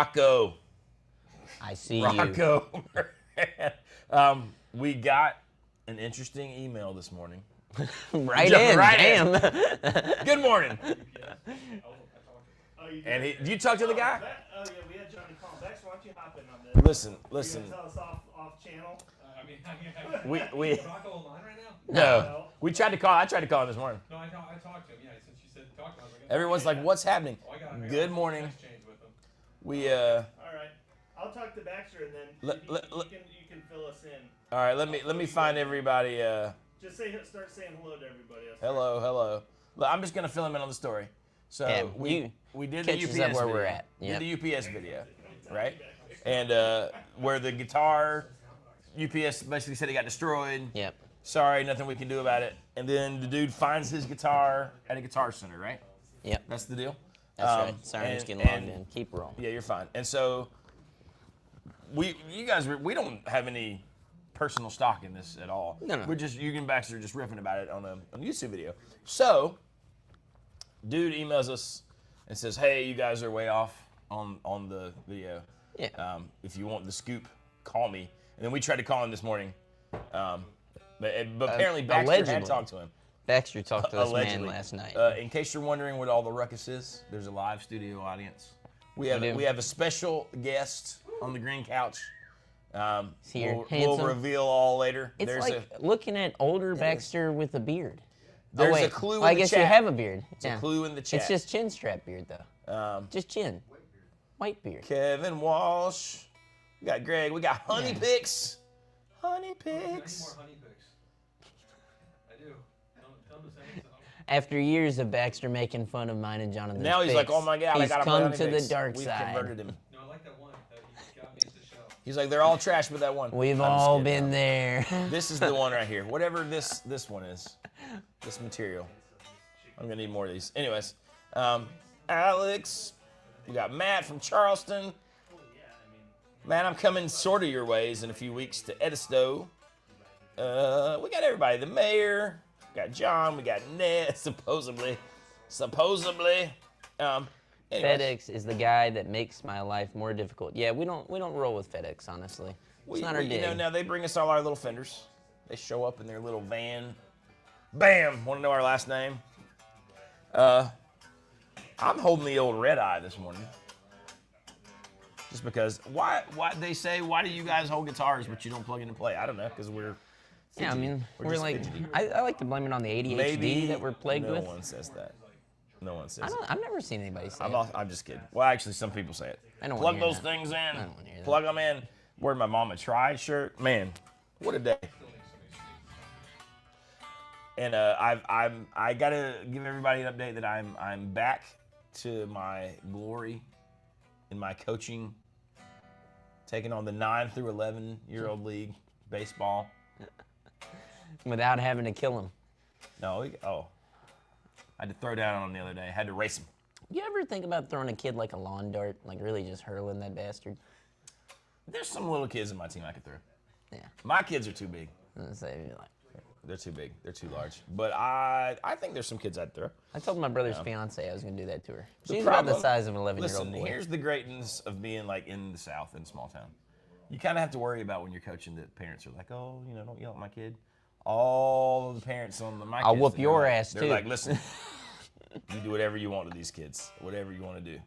Rocco. I see Rocco. We got an interesting email this morning. you. Damn. Good morning. Oh, you And did? did you talk to the guy? Oh, yeah, we had Johnny call back, so why don't you hop in on this? Listen. You gonna tell us off channel? We Rocco online right now? no. We tried to call. I tried to call him this morning. No, I talked to him. Yeah, since you said talk to him, I was like, Everyone's like, "What's happening?" oh, I got Good a morning. text change with him. We All right. I'll talk to Baxter and then you can fill us in. All right. Let me find everybody. Just start saying hello to everybody else. Hello. Look, I'm just gonna fill him in on the story. So Yeah, we did the catch us UPS up where video. we're at. Yep. Did the UPS video, right? And where the guitar, UPS basically said it got destroyed. Yep. Sorry, nothing we can do about it. And then the dude finds his guitar at a guitar center, right? Yep. That's the deal. That's right. Sorry, I'm just getting logged in. Keep rolling. Yeah, you're fine. And so we don't have any personal stock in this at all. No. We're just you and Baxter just riffing about it on a YouTube video. So, dude emails us and says, "Hey, you guys are way off on the video. Yeah. If you want the scoop, call me." And then we tried to call him this morning, but apparently Baxter had allegedly. talked to him. Baxter talked to this Allegedly. man last night. In case you're wondering what all the ruckus is, there's a live studio audience. We do. have a special guest on the green couch. He's here. We'll Handsome. reveal all later. It's There's like looking at older Baxter with a beard. There's wait. a clue Well, I in the guess chat. you have a beard. a clue in the chat. It's just chin strap beard, though. Just chin. White beard. Kevin Walsh. We got Greg. We got Honey Yeah. Picks. Honey I need Picks. more honey picks. I do. Tell him to send me some. After years of Baxter making fun of mine and Jonathan's Now he's like, picks, "Oh my God, I he's gotta play come Honey to Picks." the dark We've side. converted him. No, I like that one that he got me at the show. He's like, "They're all trash, but that one." We've I'm just all kidding. been there. This is the one right here. Whatever this one is, this material. I'm gonna need more of these. Anyways, Alex, we got Matt from Charleston. Matt, I'm coming sort of your ways in a few weeks to Edisto. We got everybody. The mayor, we got John, we got Ned, supposedly. Anyways. FedEx is the guy that makes my life more difficult. Yeah, we don't roll with FedEx, honestly. It's not our dig. Now they bring us all our little fenders. They show up in their little van. Bam! Want to know our last name? I'm holding the old red eye this morning. Just because, why they say, why do you guys hold guitars but you don't plug in and play? I don't know, because we're fidgety. Yeah, I mean, we're just like, fidgety. I like to blame it on the ADHD Maybe that we're plagued no with. one says that. No one says it. I've never seen anybody say it. I'm just kidding. Well, actually, some people say it. I don't Plug wanna hear those that. things in. I don't wanna hear that. Plug them in. Wear my Mama Tried shirt. Man, what a day. And I gotta give everybody an update that I'm back to my glory in my coaching, taking on the 9 through 11-year-old league baseball. Without having to kill him. No, I had to throw down on him the other day. I had to race him. You ever think about throwing a kid like a lawn dart, like really just hurling that bastard? There's some little kids in my team I could throw. Yeah. My kids are too big. They're too big. They're too large. But I think there's some kids I'd throw. I told my brother's fiance I was going to do that to her. The She's about the problem- size of an 11-year-old Listen, boy. here's the greatness of being like in the South, in a small town. You kind of have to worry about when you're coaching that parents are like, "Oh, don't yell at my kid." All of the parents on my kids, I'll whoop they're your like- ass, they're too. like, "Listen, you do whatever you want to these kids. Whatever you want to do.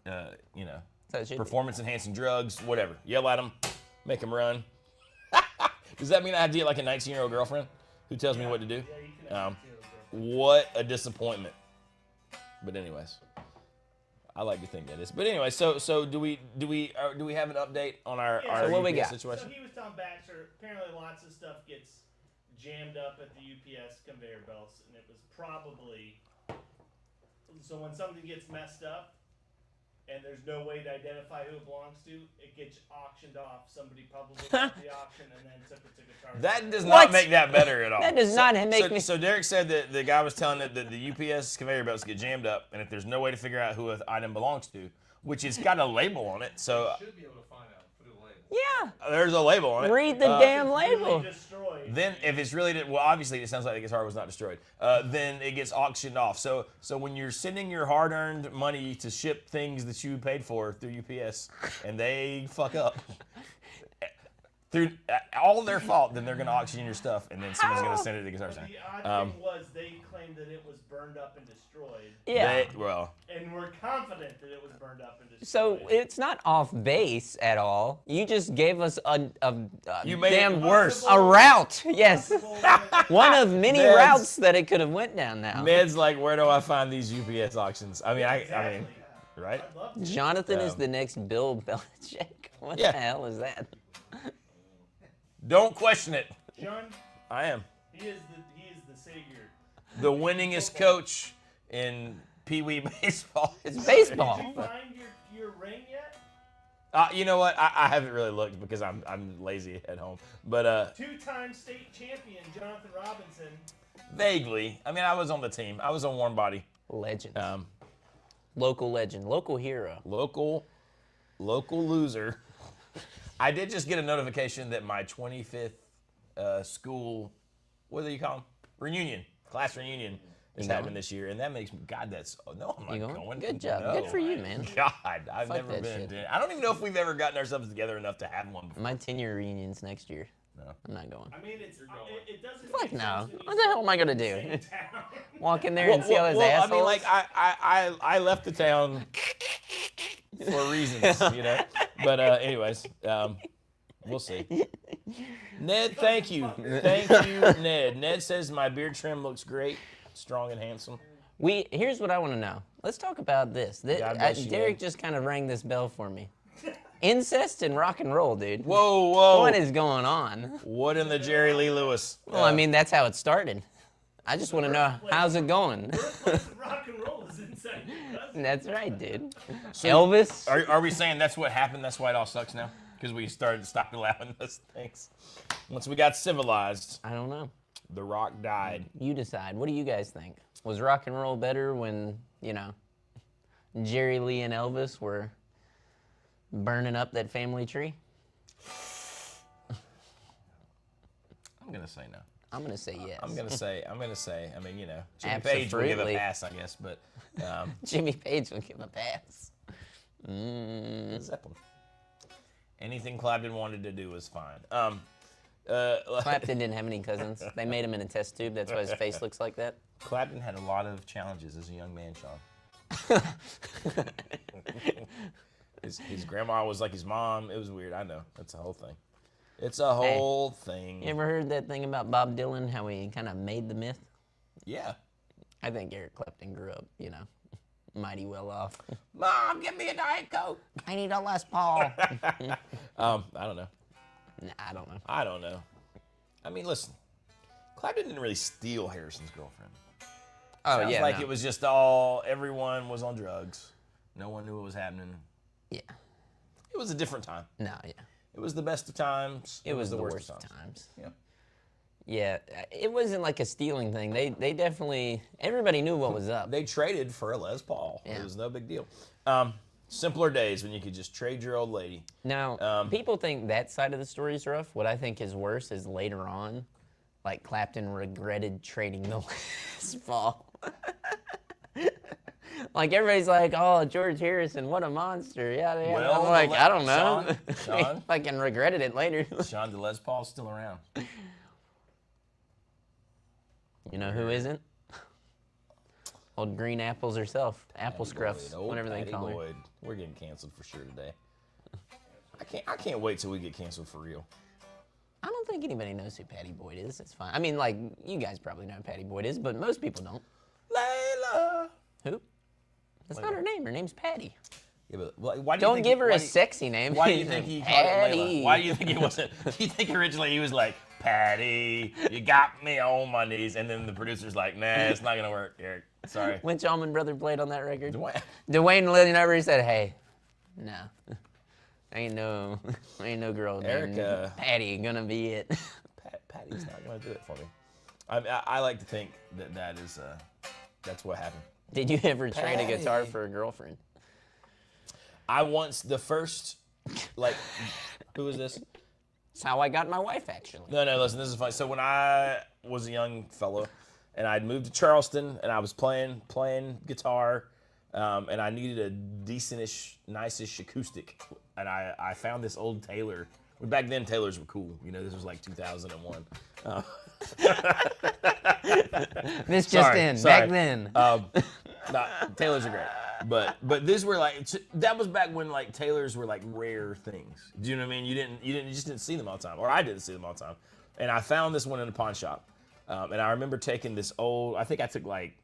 So it should be. Performance-enhancing drugs, whatever. Yell at them, make them run." Does that mean I have to get like a 19-year-old girlfriend who tells me what to do? What a disappointment. But anyways, I like to think that is. But anyway, so do we have an update on our Yeah, so what we UPS got? situation? So he was telling Baxter, apparently lots of stuff gets jammed up at the UPS conveyor belts, and it was probably, so when something gets messed up, and there's no way to identify who it belongs to, it gets auctioned off. Somebody probably bought the auction and then took it to Guitar Center. That does What? not make that better at all. That does not make me... So Derek said that the guy was telling that the UPS conveyor belts get jammed up, and if there's no way to figure out who an item belongs to, which has got a label on it, so Should be able to find out. Put a label. Yeah. There's a label on it. Read the damn It's label. really destroyed. Then, if it's really, well, obviously it sounds like the guitar was not destroyed. Then it gets auctioned off. So when you're sending your hard-earned money to ship things that you paid for through UPS, and they fuck up through all their fault, then they're gonna auction your stuff, and then someone's gonna send it to Guitar But Center. the odd thing was they claimed that it was burned up and destroyed. Yeah. Well, And we're confident that it was burned up and destroyed. So it's not off base at all. You just gave us a you made damn it worse. a route. Yes. Possible- One of many Ned's- routes that it could have went down now. Ned's like, where do I find these UPS auctions? I mean, I Exactly. mean, right? I'd love to. Jonathan is Yeah. the next Bill Belichick. What Yeah. the hell is that? Don't question it. John, I am he is the savior. the winningest coach in Pee Wee baseball. It's baseball. Did you find your ring yet? You know what? I haven't really looked because I'm lazy at home. But Two-time state champion Jonathan Robinson. vaguely, I mean, I was on the team. I was on Warm Body. Legend. Um, Local legend. Local hero. local loser. I did just get a notification that my 25th school, what do you call them? Reunion, class reunion is going? happening this year, and that makes me, God, that's, no, I'm not You going. Good job. No. Good for you, man. God, I've Fuck never that been. shit. I don't even know if we've ever gotten ourselves together enough to have one before. My 10-year reunion's next year. No. I'm not going. I mean, it doesn't. Fuck make no. sense when What you the hell am I gonna do? same town. Walk in there and see all his I assholes? mean, like, I left the town for reasons, you know. But anyways, we'll see. Ned, thank you. Thank you, Ned. Ned says my beard trim looks great, strong and handsome. Here's what I want to know. Let's talk about this. God bless you, Derek Ned. just kind of rang this bell for me. Incest and rock and roll, dude. Whoa, whoa. What is going on? What in the Jerry Lee Lewis? Well, I mean, that's how it started. I just want to know, how's it going? Birthplace of rock and roll is inside your cousin. That's right, dude. Elvis? Are we saying that's what happened? That's why it all sucks now? Because we started to stop allowing those things. Once we got civilized, I don't know. The Rock died. You decide. What do you guys think? Was rock and roll better when, Jerry Lee and Elvis were burning up that family tree? I'm gonna say no. I'm going to say yes. I'm gonna say. I mean, Jimmy Page will give a Absolutely. pass, I guess, but Jimmy Page will give a pass. Mm. Zeppelin. Anything Clapton wanted to do was fine. Clapton didn't have any cousins. They made him in a test tube. That's why his face looks like that. Clapton had a lot of challenges as a young man, Sean. His grandma was like his mom. It was weird. I know. That's a whole thing. It's a whole thing. You ever heard that thing about Bob Dylan, how he kind of made the myth? Yeah. I think Eric Clapton grew up, mighty well off. Mom, give me a Diet Coke. I need a Les Paul. I don't know. Nah, I don't know. I don't know. I mean, listen. Clapton didn't really steal Harrison's girlfriend. Oh, Sounds yeah. like no. it was just everyone was on drugs. No one knew what was happening. Yeah. It was a different time. No, yeah. It was the best of times. It was the worst worst of times. Yeah. Yeah, it wasn't like a stealing thing. They definitely, everybody knew what was up. They traded for a Les Paul. Yeah. It was no big deal. Simpler days when you could just trade your old lady. Now, people think that side of the story is rough. What I think is worse is later on, like Clapton regretted trading the Les Paul. Like everybody's like, oh, George Harrison, what a monster. Yeah, yeah. Well, I'm like, I don't know. Sean? He fucking regretted it later. Sean, the Les Paul's still around. You know who isn't? Old Green Apples herself. Apple Scruffs, Old whatever they Patty call her. Boyd. We're getting canceled for sure today. I can't wait till we get canceled for real. I don't think anybody knows who Patty Boyd is. It's fine. I mean, like, you guys probably know who Patty Boyd is, but most people don't. Layla. Who? That's not her name. Her name's Patty. Yeah, but why do you Don't think give her why a do you- sexy name. Why do you think he called it Patty. Layla? Why do you think he wasn't? You think originally he was like, Patty, you got me on my knees, and then the producer's like, nah, it's not gonna work, Eric. Sorry. Which Allman Brother played on that record? Dwayne. Dwayne leaned over. He said, "Hey, no, ain't no girl named Eric, Patty gonna be it." Patty's not gonna do it for me. I like to think that is that's what happened. Did you ever trade a guitar Patty. for a girlfriend? I once the first, like, who was this? That's how I got my wife, actually. No, listen, this is funny. So when I was a young fellow, and I'd moved to Charleston, and I was playing guitar, and I needed a decentish, nice-ish acoustic, and I found this old Taylor. Back then, Taylors were cool. You know, this was like 2001. This just in. Back then. Taylors are great. But these were like, that was back when like Taylors were like rare things. Do you know what I mean? You just didn't see them all the time, or I didn't see them all the time. And I found this one in a pawn shop, and I remember taking this old. I think I took like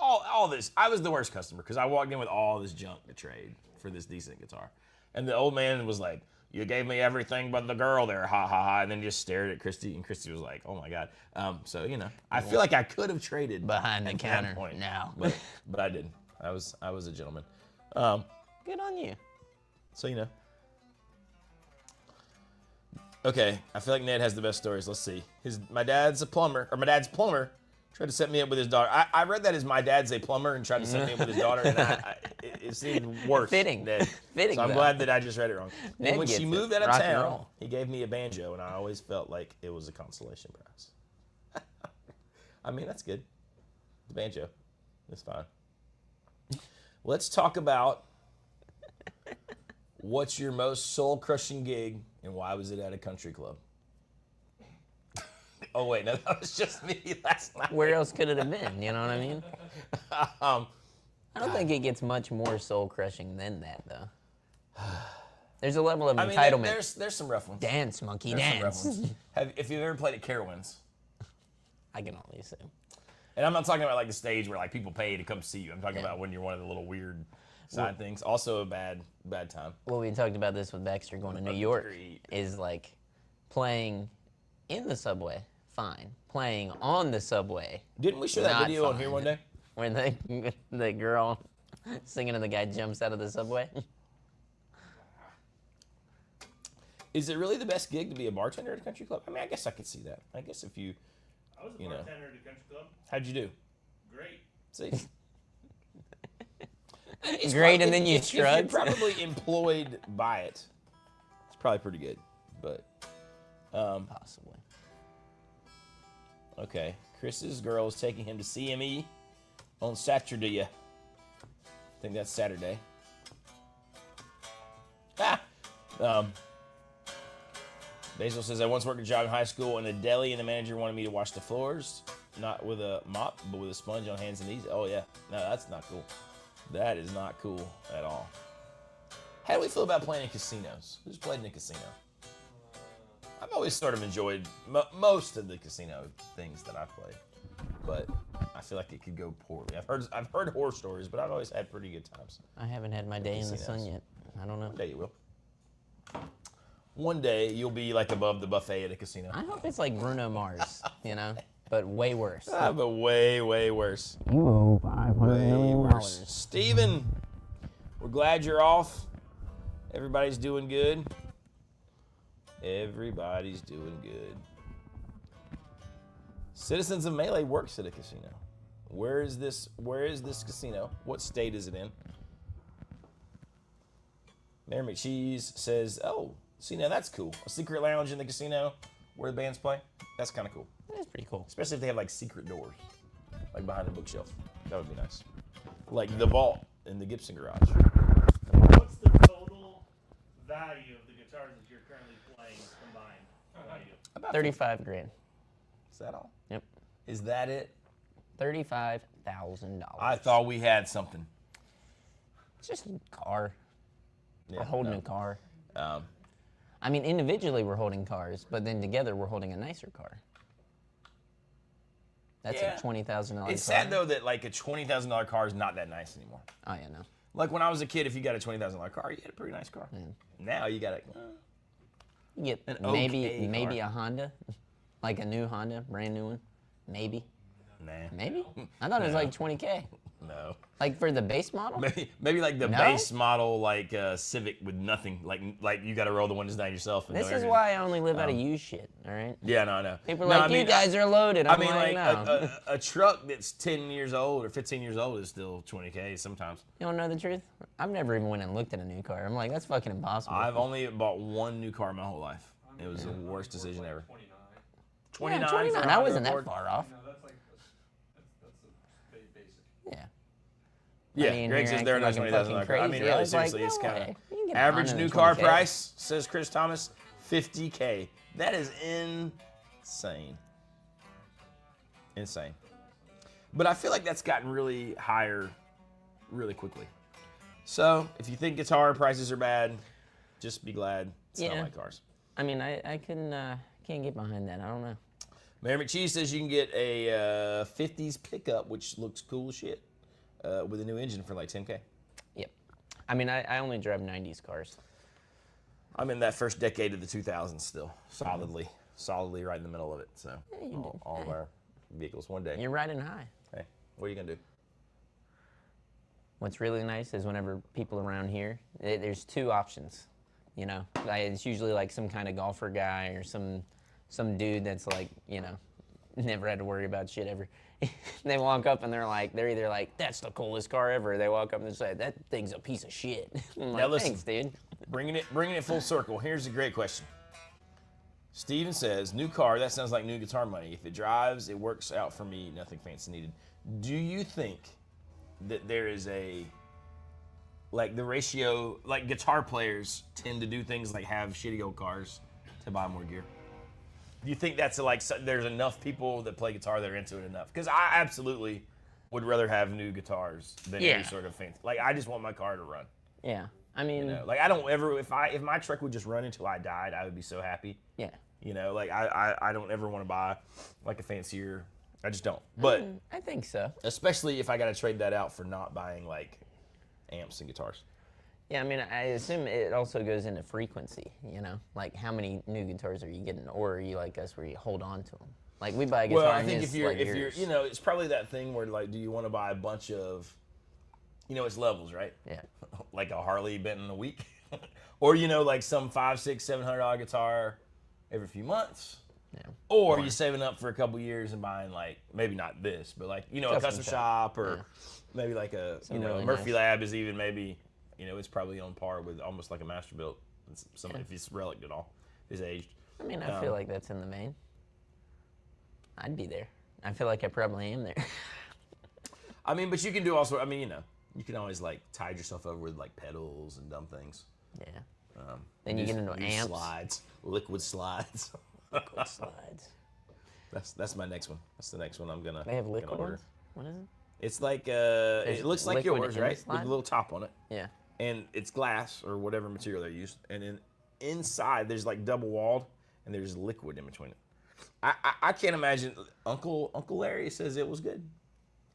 all this. I was the worst customer because I walked in with all this junk to trade for this decent guitar, and the old man was like, "You gave me everything but the girl there, ha ha ha," and then just stared at Christy, and Christy was like, "Oh my god." So you know, I feel like I could have traded Behind the at counter that point, now. but I didn't. I was a gentleman. Good on you. So you know. Okay, I feel like Ned has the best stories. Let's see. My dad's plumber tried to set me up with his daughter. I read that as my dad's a plumber and tried to set me up with his daughter, and it seemed worse. Fitting. Ned. Fitting, So I'm though. glad that I just read it wrong. Ned And when gets she it. moved out of Rock and town, roll. he gave me a banjo, and I always felt like it was a consolation prize. I mean, that's good. The banjo. It's fine. Let's talk about what's your most soul-crushing gig and why was it at a country club? Oh, wait, no, that was just me last night. Where else could it have been? You know what I mean? Um, I don't think it gets much more soul crushing than that, though. There's a level of I mean, entitlement. there's some rough ones. Dance, monkey, There's some dance. rough ones. If you've ever played at Carowinds, I can only assume. and I'm not talking about like the stage where like people pay to come see you. I'm talking about when you're one of the little weird side things. Also a bad time. Well, we talked about this with Baxter going to New York. Agreed. Is like playing in the subway, fine. Playing on the subway, Didn't we show that Not video on fine. here one day? when the girl singing and the guy jumps out of the subway. Is it really the best gig to be a bartender at a country club? I mean, I guess I could see that. I guess if you, I was a You know. bartender at a country club. how'd you do? Great. See. Great, and then you if you're shrugged. probably employed by it. It's probably pretty good, but Possibly. okay. Chris's girl is taking him to CME on Saturday. I think that's Saturday. Basil says, I once worked a job in high school in a deli, and the manager wanted me to wash the floors, not with a mop, but with a sponge on hands and knees. Oh, yeah. No, that's not cool. That is not cool at all. How do we feel about playing in casinos? Who's played in a casino? I've always sort of enjoyed most of the casino things that I've played, but I feel like it could go poorly. I've heard horror stories, but I've always had pretty good times. I haven't had my day in the sun Casinos. yet. I don't know. One day you will. One day you'll be like above the buffet at a casino. I hope it's like Bruno Mars, you know, but way worse. But way, way worse. You owe $500 Way million. worse. Steven, we're glad you're off. Everybody's doing good. Everybody's doing good. Citizens of Melee works at a casino. Where is this casino? What state is it in? Mary McCheese says, oh, see, now that's cool. A secret lounge in the casino where the bands play. That's kind of cool. That's pretty cool. Especially if they have like secret doors, like behind the bookshelf. That would be nice. Like the vault in the Gibson garage. What's the total value of the guitars that you're currently playing combined? What do you do? About 35 grand. Is that all? Yep. Is that it? $35,000. I thought we had something. It's just a car. Yeah, We're holding no. a car. Um, I mean, individually we're holding cars, but then together we're holding a nicer car. That's Yeah. a $20,000 car. it's sad though that like a $20,000 car is not that nice anymore. Oh, yeah, no. Like when I was a kid, if you got a $20,000 car, you had a pretty nice car. Now you got a. You get An maybe okay maybe car. a Honda, like a new Honda, brand new one. Maybe. Nah. Maybe? I thought it was like 20K. No. Like for the base model? Maybe like the No? base model like Civic with nothing. Like you got to roll the windows down yourself. And This know is everything. why I only live out of used shit, all right? Yeah, no. People are No, like, you guys are loaded. I I'm mean, like no. a truck that's 10 years old or 15 years old is still 20K sometimes. You don't know the truth? I've never even went and looked at a new car. I'm like, that's fucking impossible. I've only bought one new car my whole life. It was the worst decision ever. 29. 29. Yeah, for 29. a I Honda wasn't that Accord. far off. No, that's like that's a basic. Yeah. Yeah, I mean, Greg you're says they're acting like like I'm $20,000 fucking car. I mean, crazy. I really, was like, seriously, it's no kind way. of You can get a average Honda new in car 20K. price, says Chris Thomas, $50K. That is insane. Insane. But I feel like that's gotten really higher really quickly. So if you think guitar prices are bad, just be glad it's not Yeah. like cars. I mean, I can't get behind that. I don't know. Mary McChee says you can get a 50s pickup, which looks cool as shit, with a new engine for like 10K. Yep. I mean, I only drive 90s cars. I'm in that first decade of the 2000s still, solidly right in the middle of it. So Yeah, you do. all of our vehicles one day. You're riding high. Hey, what are you gonna do? What's really nice is whenever people around here, there's two options. You know, like, it's usually like some kind of golfer guy or some dude that's like, you know, never had to worry about shit ever. They walk up and they're either like, that's the coolest car ever. They walk up and say, that thing's a piece of shit. I'm like, Now listen. thanks, dude. Bringing it full circle. Here's a great question. Steven says, new car, that sounds like new guitar money. If it drives, it works out for me, nothing fancy needed. Do you think that there is like the ratio, like guitar players tend to do things like have shitty old cars to buy more gear? Do you think that's there's enough people that play guitar that are into it enough? Because I absolutely would rather have new guitars than any sort of fancy. Like, I just want my car to run. Yeah. I mean, You know, like I don't ever, if my truck would just run until I died, I would be so happy. yeah. You know, like I don't ever want to buy like a fancier, I just don't. But I think so. especially if I got to trade that out for not buying like amps and guitars. Yeah, I mean, I assume it also goes into frequency, you know? Like, how many new guitars are you getting? Or are you like us where you hold on to them? Like, we buy a guitar Well, I and think it's if you're, like yours. you know, it's probably that thing where like, do you want to buy a bunch of, you know, it's levels, right? Yeah. Like a Harley Benton a week, or you know, like some $500, $600, $700 guitar every few months. Yeah. Or you saving up for a couple years and buying like, maybe not this, but like, you know, a custom shop or maybe like a, Some you know, really Murphy nice. Lab is even maybe, you know, it's probably on par with almost like a Masterbuilt. If it's relic at all, is aged. I mean, I feel like that's in the vein. I'd be there. I feel like I probably am there. I mean, but you can do also, I mean, you know, you can always like tide yourself over with like pedals and dumb things. Yeah. Then you get into use amps. slides, liquid slides. Liquid slides. That's my next one. That's the next one I'm gonna. They have gonna liquid order. ones? What is it? It's like it looks like liquid yours, in right? the With slide? a little top on it, Yeah. and it's glass or whatever material they used, and then inside there's like double walled, and there's liquid in between it. I can't imagine. Uncle Larry says it was good.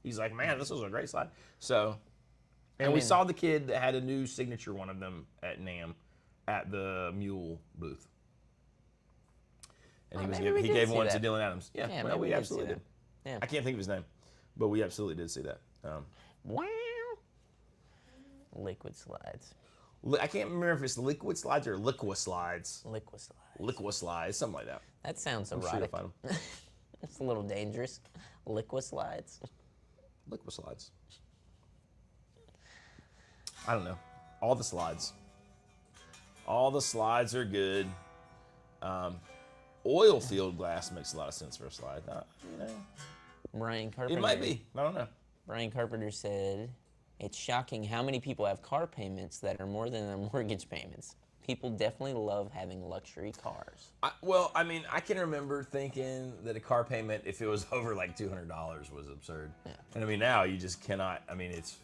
He's like, man, this was a great slide. So, and we mean- saw the kid that had a new signature one of them at NAMM at the Mule booth. And maybe we he did gave see one that. to Dylan Adams. Yeah, Yeah, well, maybe we we did see absolutely that. did. Yeah. I can't think of his name, but we absolutely did see that. Wow. Liquid slides. I can't remember if it's liquid slides or liqua slides. Liquid slides. Liqua slides, something like that. That sounds I'm sure you'll erotic. find 'em. It's a little dangerous. Liquid slides. Liqua slides. I don't know. All the slides. All the slides are good. Oil field glass makes a lot of sense for a slide. You know, Brian Carpenter. it might be. I don't know. Brian Carpenter said, it's shocking how many people have car payments that are more than their mortgage payments. People definitely love having luxury cars. Well, I mean, I can remember thinking that a car payment, if it was over like $200, was absurd. Yeah. And I mean, now you just cannot. I mean, it's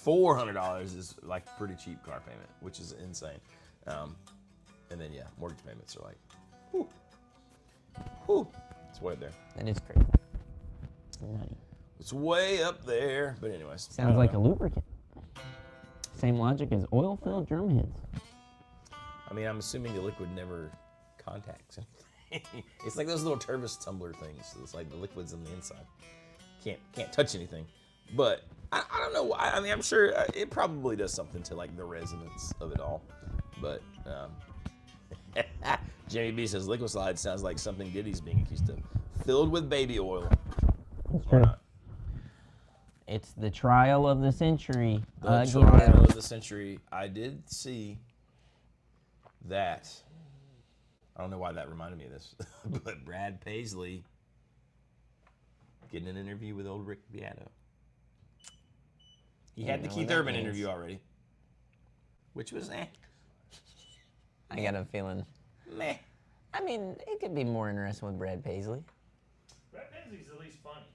$400 is like a pretty cheap car payment, which is insane. And then yeah, mortgage payments are like, whew, whew, it's way up there. That is crazy. Money. It's way up there. But anyways, Sounds like a lubricant. Same logic as oil-filled drum heads. I mean, I'm assuming the liquid never contacts anything. It's like those little Tervis tumbler things. It's like the liquid's on the inside. Can't touch anything. But I don't know why. I mean, I'm sure it probably does something to like the resonance of it all. But Jamie B says liquid slide sounds like something Diddy's being accused of. Filled with baby oil. It's Why true. not? It's the trial of the century. The trial of the century. I did see that I don't know why that reminded me of this, but Brad Paisley getting an interview with old Rick Beato. He had the know Keith what that Urban means. interview already, which was I got a feeling. meh. I mean, it could be more interesting with Brad Paisley. Brad Paisley's at least funny.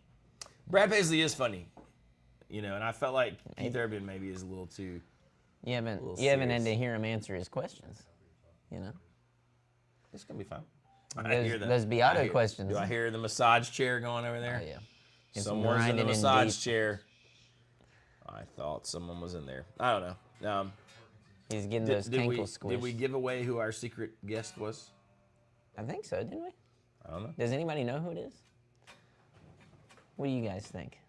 Brad Paisley is funny, you know, and I felt like Keith Urban maybe is a little too. You haven't little had serious. to hear him answer his questions. You know, It's gonna be fun. those Beato questions. Do I hear the massage chair going over there? Oh yeah. It's Someone's in the grinding in massage deep. chair. I thought someone was in there. I don't know. He's getting those Did we, cankles squished. did we give away who our secret guest was? I think so, didn't we? I don't know. Does anybody know who it is? What do you guys think?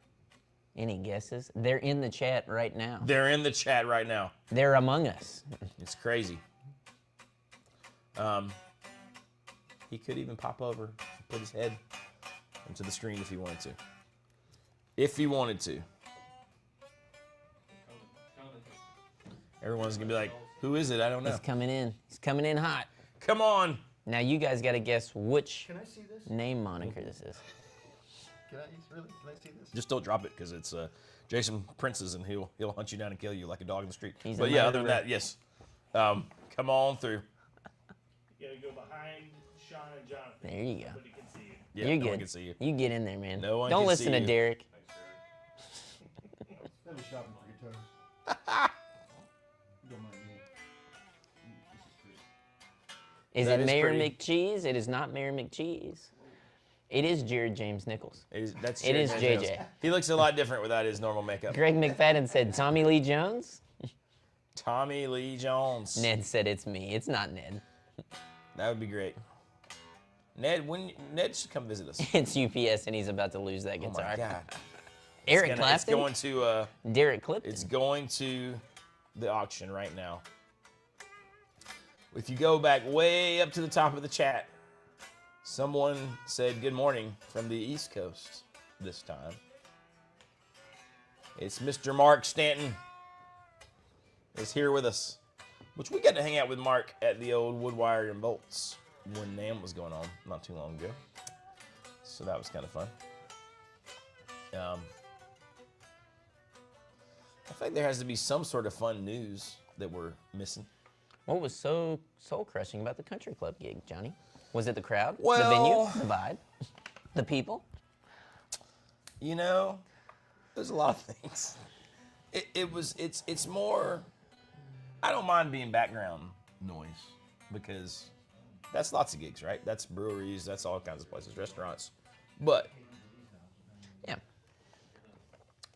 Any guesses? They're in the chat right now. They're in the chat right now. They're among us. It's crazy. He could even pop over and put his head into the screen if he wanted to. If he wanted to. Everyone's gonna be like, who is it? I don't know. He's coming in. He's coming in hot. Come on. Now you guys got to guess which Can I see this? name moniker this is. Can I see this? Just don't drop it because it's Jason Prince's and he'll hunt you down and kill you like a dog in the street. He's a But yeah, other than murderer. that, yes. Come on through. You gotta go behind Sean and Jonathan. There you go. Nobody can see you. Yeah, You're no good. one can see you. You get in there, man. No one Don't can listen see to you. Derek. I've been shopping for guitars. You don't mind me. Is That it is Mayor pretty- McCheese? It is not Mayor McCheese. It is Jared James Nichols. That's It is Jared JJ. Daniels. He looks a lot different without his normal makeup. Greg McFadden said Tommy Lee Jones. Tommy Lee Jones. Ned said it's me. It's not Ned. That would be great. Ned should come visit us. It's UPS and he's about to lose that Oh guitar. my God. Eric It's Clapton. going to Derek Clifton. it's going to the auction right now. If you go back way up to the top of the chat, someone said good morning from the East Coast this time. It's Mr. Mark Stanton is here with us, which we got to hang out with Mark at the old Woodwire and Bolts when NAMM was going on not too long ago. So that was kind of fun. I think there has to be some sort of fun news that we're missing. What was so soul crushing about the country club gig, Johnny? Was it the crowd? Well- the venue? The vibe? The people? You know, there's a lot of things. It's more, I don't mind being background noise because that's lots of gigs, right? That's breweries, that's all kinds of places, restaurants. But Yeah.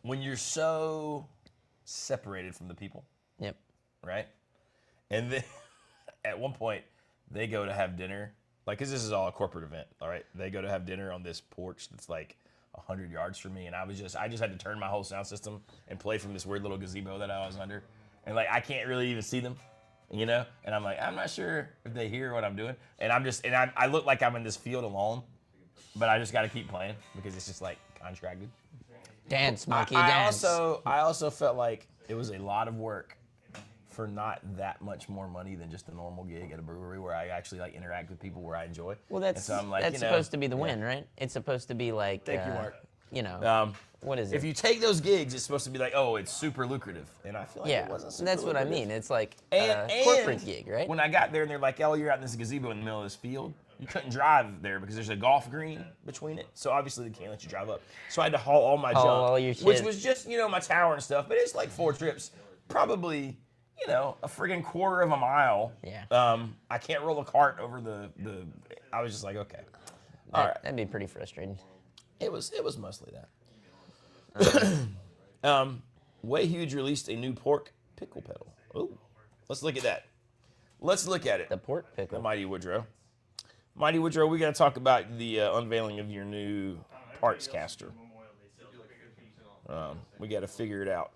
when you're so separated from the people, Yep. right? And then at one point they go to have dinner, like, cause this is all a corporate event, all right? They go to have dinner on this porch that's like 100 yards from me, and I just had to turn my whole sound system and play from this weird little gazebo that I was under, and like I can't really even see them, you know? And I'm like, I'm not sure if they hear what I'm doing, and I look like I'm in this field alone, but I just got to keep playing because it's just like contracted. Dance, Smokey, I dance. also felt like it was a lot of work for not that much more money than just a normal gig at a brewery where I actually like interact with people where I enjoy. Well, And that's so I'm like, that's you know, supposed to be the yeah. win, right? It's supposed to be like, Thank you, Mark. you know, what is it? If you take those gigs, it's supposed to be like, oh, it's super lucrative, and I feel like yeah, it wasn't super that's what I lucrative. mean. It's like And, corporate gig, right? When I got there, and they're like, oh, you're out in this gazebo in the middle of this field. You couldn't drive there because there's a golf green between it. So obviously they can't let you drive up. So I had to haul all my junk, all your which shit. was just, you know, my tower and stuff. But it's like 4 trips, probably, you know, a friggin' quarter of a mile. Yeah. I can't roll a cart over the. I was just like, okay, all right. That'd be pretty frustrating. It was mostly that. Way Huge released a new pork pickle pedal. Oh, let's look at that. Let's look at it. The pork The pickle. Mighty Woodrow. Mighty Woodrow, we got to talk about the unveiling of your new parts caster. Memorial Day sales are bigger than We got to figure it out.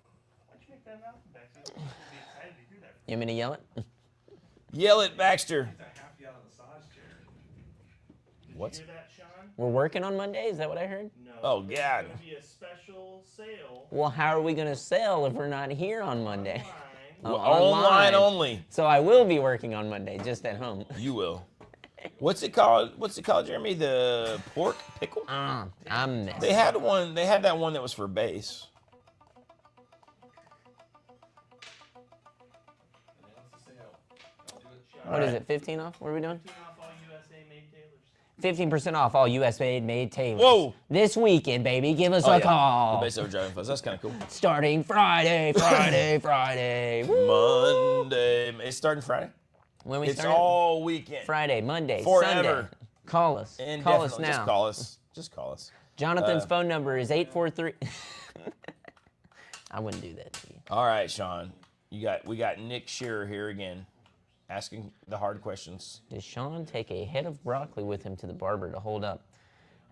Why'd you make that announcement back there? I'd be excited to hear that. You want me to yell it? Yell it, Baxter. What? Did you hear that, Sean? We're working on Monday? Is that what I heard? No. Oh, There's God. going to be a special sale Well, how are we going to sell if we're not here on Monday? online. Oh, Online only. So I will be working on Monday, just at home. You will. What's it called? What's it called, Jeremy? The pork pickle? I'm messed. They had one. They had that one that was for base. What is it? 15 off? What are we doing? 15 off all USA made tailors. 15% off all USA made tailors. Whoa. This weekend, baby. Give us Oh, a yeah. call. The base overdrive infos. That's kind of cool. Starting Friday, Friday. Woo. Monday. It's starting Friday. When we It's start? all weekend. Friday, Monday, Forever. Sunday. Call us. Call us Indefinitely. now. Just call us. Just call us. Jonathan's phone number is 843. I wouldn't do that to you. All right, Sean. We got Nick Shearer here again, asking the hard questions. Does Sean take a head of broccoli with him to the barber to hold up?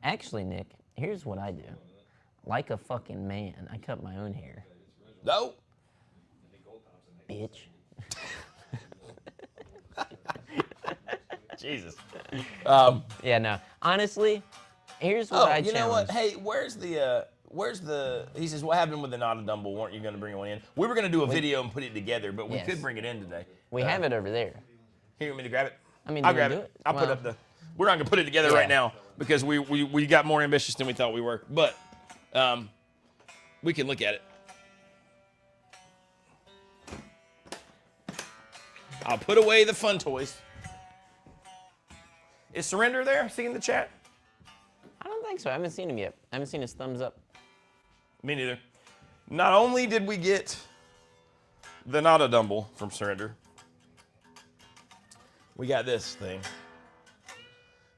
Actually, Nick, here's what I do. Like a fucking man, I cut my own hair. No. Bitch. Jesus. Yeah, no. Honestly, here's what I you know what? challenge. Hey, where's the? He says, what happened with the Not a Dumble? Weren't you going to bring one in? We were going to do a video and put it together, but we Yes. could bring it in today. We have it over there. Here, you want me to grab it? I mean, I'll do we grab do it. it? I'll put Well- up the. We're not going to put it together Yeah. right now because we got more ambitious than we thought we were, but we can look at it. I'll put away the fun toys. Is Surrender there? See in the chat? I don't think so. I haven't seen him yet. I haven't seen his thumbs up. Me neither. Not only did we get the Not a Dumble from Surrender, we got this thing.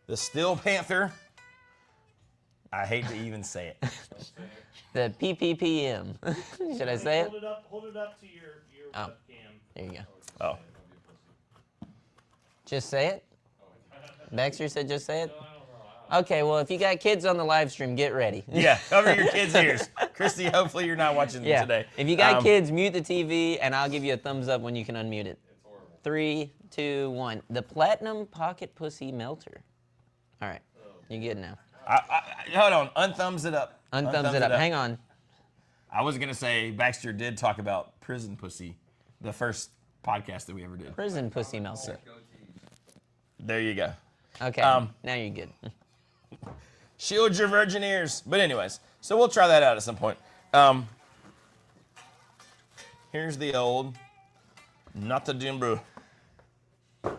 The Steel Panther. I hate to even say it. The PPPM. Should I say it? Hold it up to your Oh. webcam. There you go. Oh. Just say it? Baxter said just say it? Okay, well, if you got kids on the live stream, get ready. Yeah, cover your kids' ears. Christy, hopefully you're not watching Yeah. today. If you got kids, mute the TV, and I'll give you a thumbs up when you can unmute it. 3, 2, 1. The Platinum Pocket Pussy Melter. All right, you're good now. Hold on, unthumbs it up. Unthumbs it up. Hang on. I was going to say Baxter did talk about prison pussy, the first podcast that we ever did. Prison Pussy Melter. There you go. Okay, now you're good. Shield your virgin ears. But anyways, so we'll try that out at some point. Here's the old Not the Dumbo. Wow,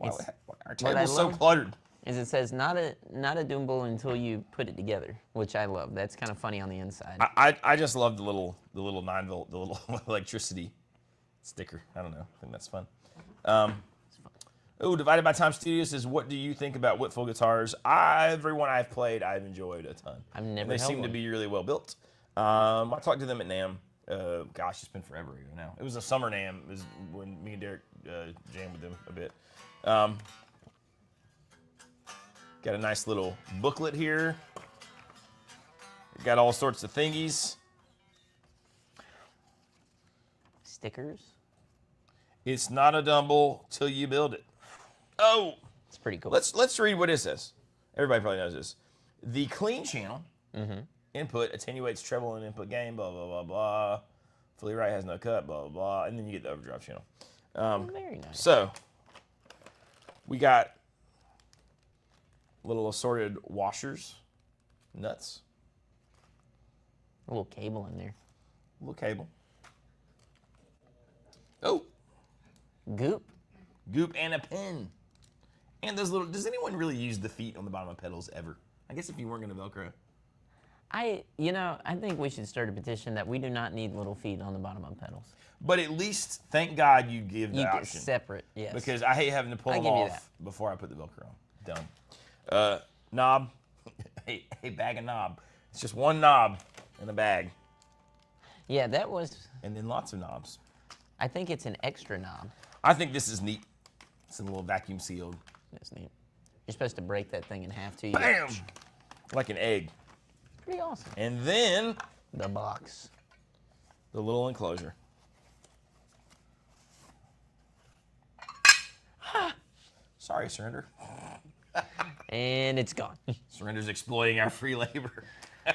our what I table's so love- cluttered. Is it says not a Doomble until you put it together, which I love. That's kind of funny on the inside. I just love the little 9-volt, the little electricity sticker. I don't know. I think that's fun. Divided by Time Studios says, what do you think about Whitfield guitars? Everyone I've played, I've enjoyed a ton. I've never And they held seem to one. be really well built. I talked to them at NAMM. Gosh, it's been forever ago now. It was a summer NAMM. It was when me and Derek jammed with them a bit. Got a nice little booklet here. Got all sorts of thingies. Stickers. It's not a Dumble till you build it. Oh, It's pretty cool. let's read what it says. Everybody probably knows this. The clean channel input attenuates treble and input gain. Blah blah blah blah. Fully right has no cut. Blah blah blah. And then you get the overdrive channel. Very nice. So we got little assorted washers, nuts, A little cable in there. little cable. Oh, Goop. goop and a pin. And those little. Does anyone really use the feet on the bottom of pedals ever? I guess if you weren't gonna Velcro. I think we should start a petition that we do not need little feet on the bottom of pedals. But at least, thank God, you give the You get option. separate, yes. Because I hate having to pull I them give you off before I put the Velcro on. Done. Knob. a bag of knob. It's just one knob in a bag. Yeah, that was. And then lots of knobs. I think it's an extra knob. I think this is neat. It's a little vacuum sealed. That's neat. You're supposed to break that thing in half too. Bam! Like an egg. Pretty awesome. And then The box. the little enclosure. Sorry, Surrender. And it's gone. Surrender's exploiting our free labor.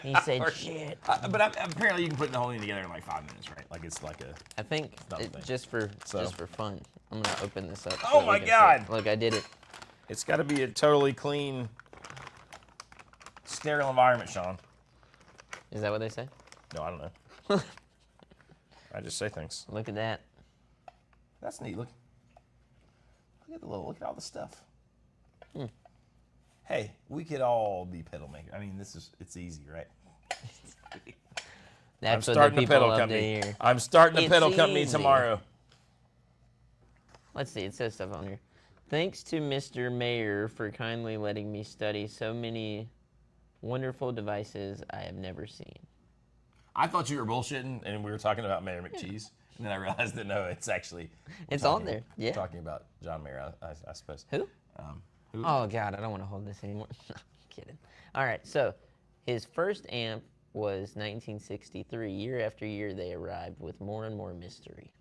He said shit. But apparently you can put the whole thing together in like 5 minutes, right? Like it's like a. I think not a thing. just for fun. I'm gonna open this up. Oh so my we can see God. it. Look, I did it. It's got to be a totally clean, sterile environment, Sean. Is that what they say? No, I don't know. I just say things. Look at that. That's neat. Look at all the stuff. Hey, we could all be pedal makers. I mean, it's easy, right? That's I'm what starting the a people pedal love to company. hear. I'm starting a It's pedal company easy. tomorrow. Let's see, it says stuff on here. Thanks to Mr. Mayor for kindly letting me study so many wonderful devices I have never seen. I thought you were bullshitting, and we were talking about Mayor McCheese, and then I realized that no, it's actually. It's on there. Yeah. We're talking about John Mayer, I suppose. Who? Who? Oh, God, I don't want to hold this anymore. No, I'm kidding. All right, so his first amp was 1963. Year after year, they arrived with more and more mystery.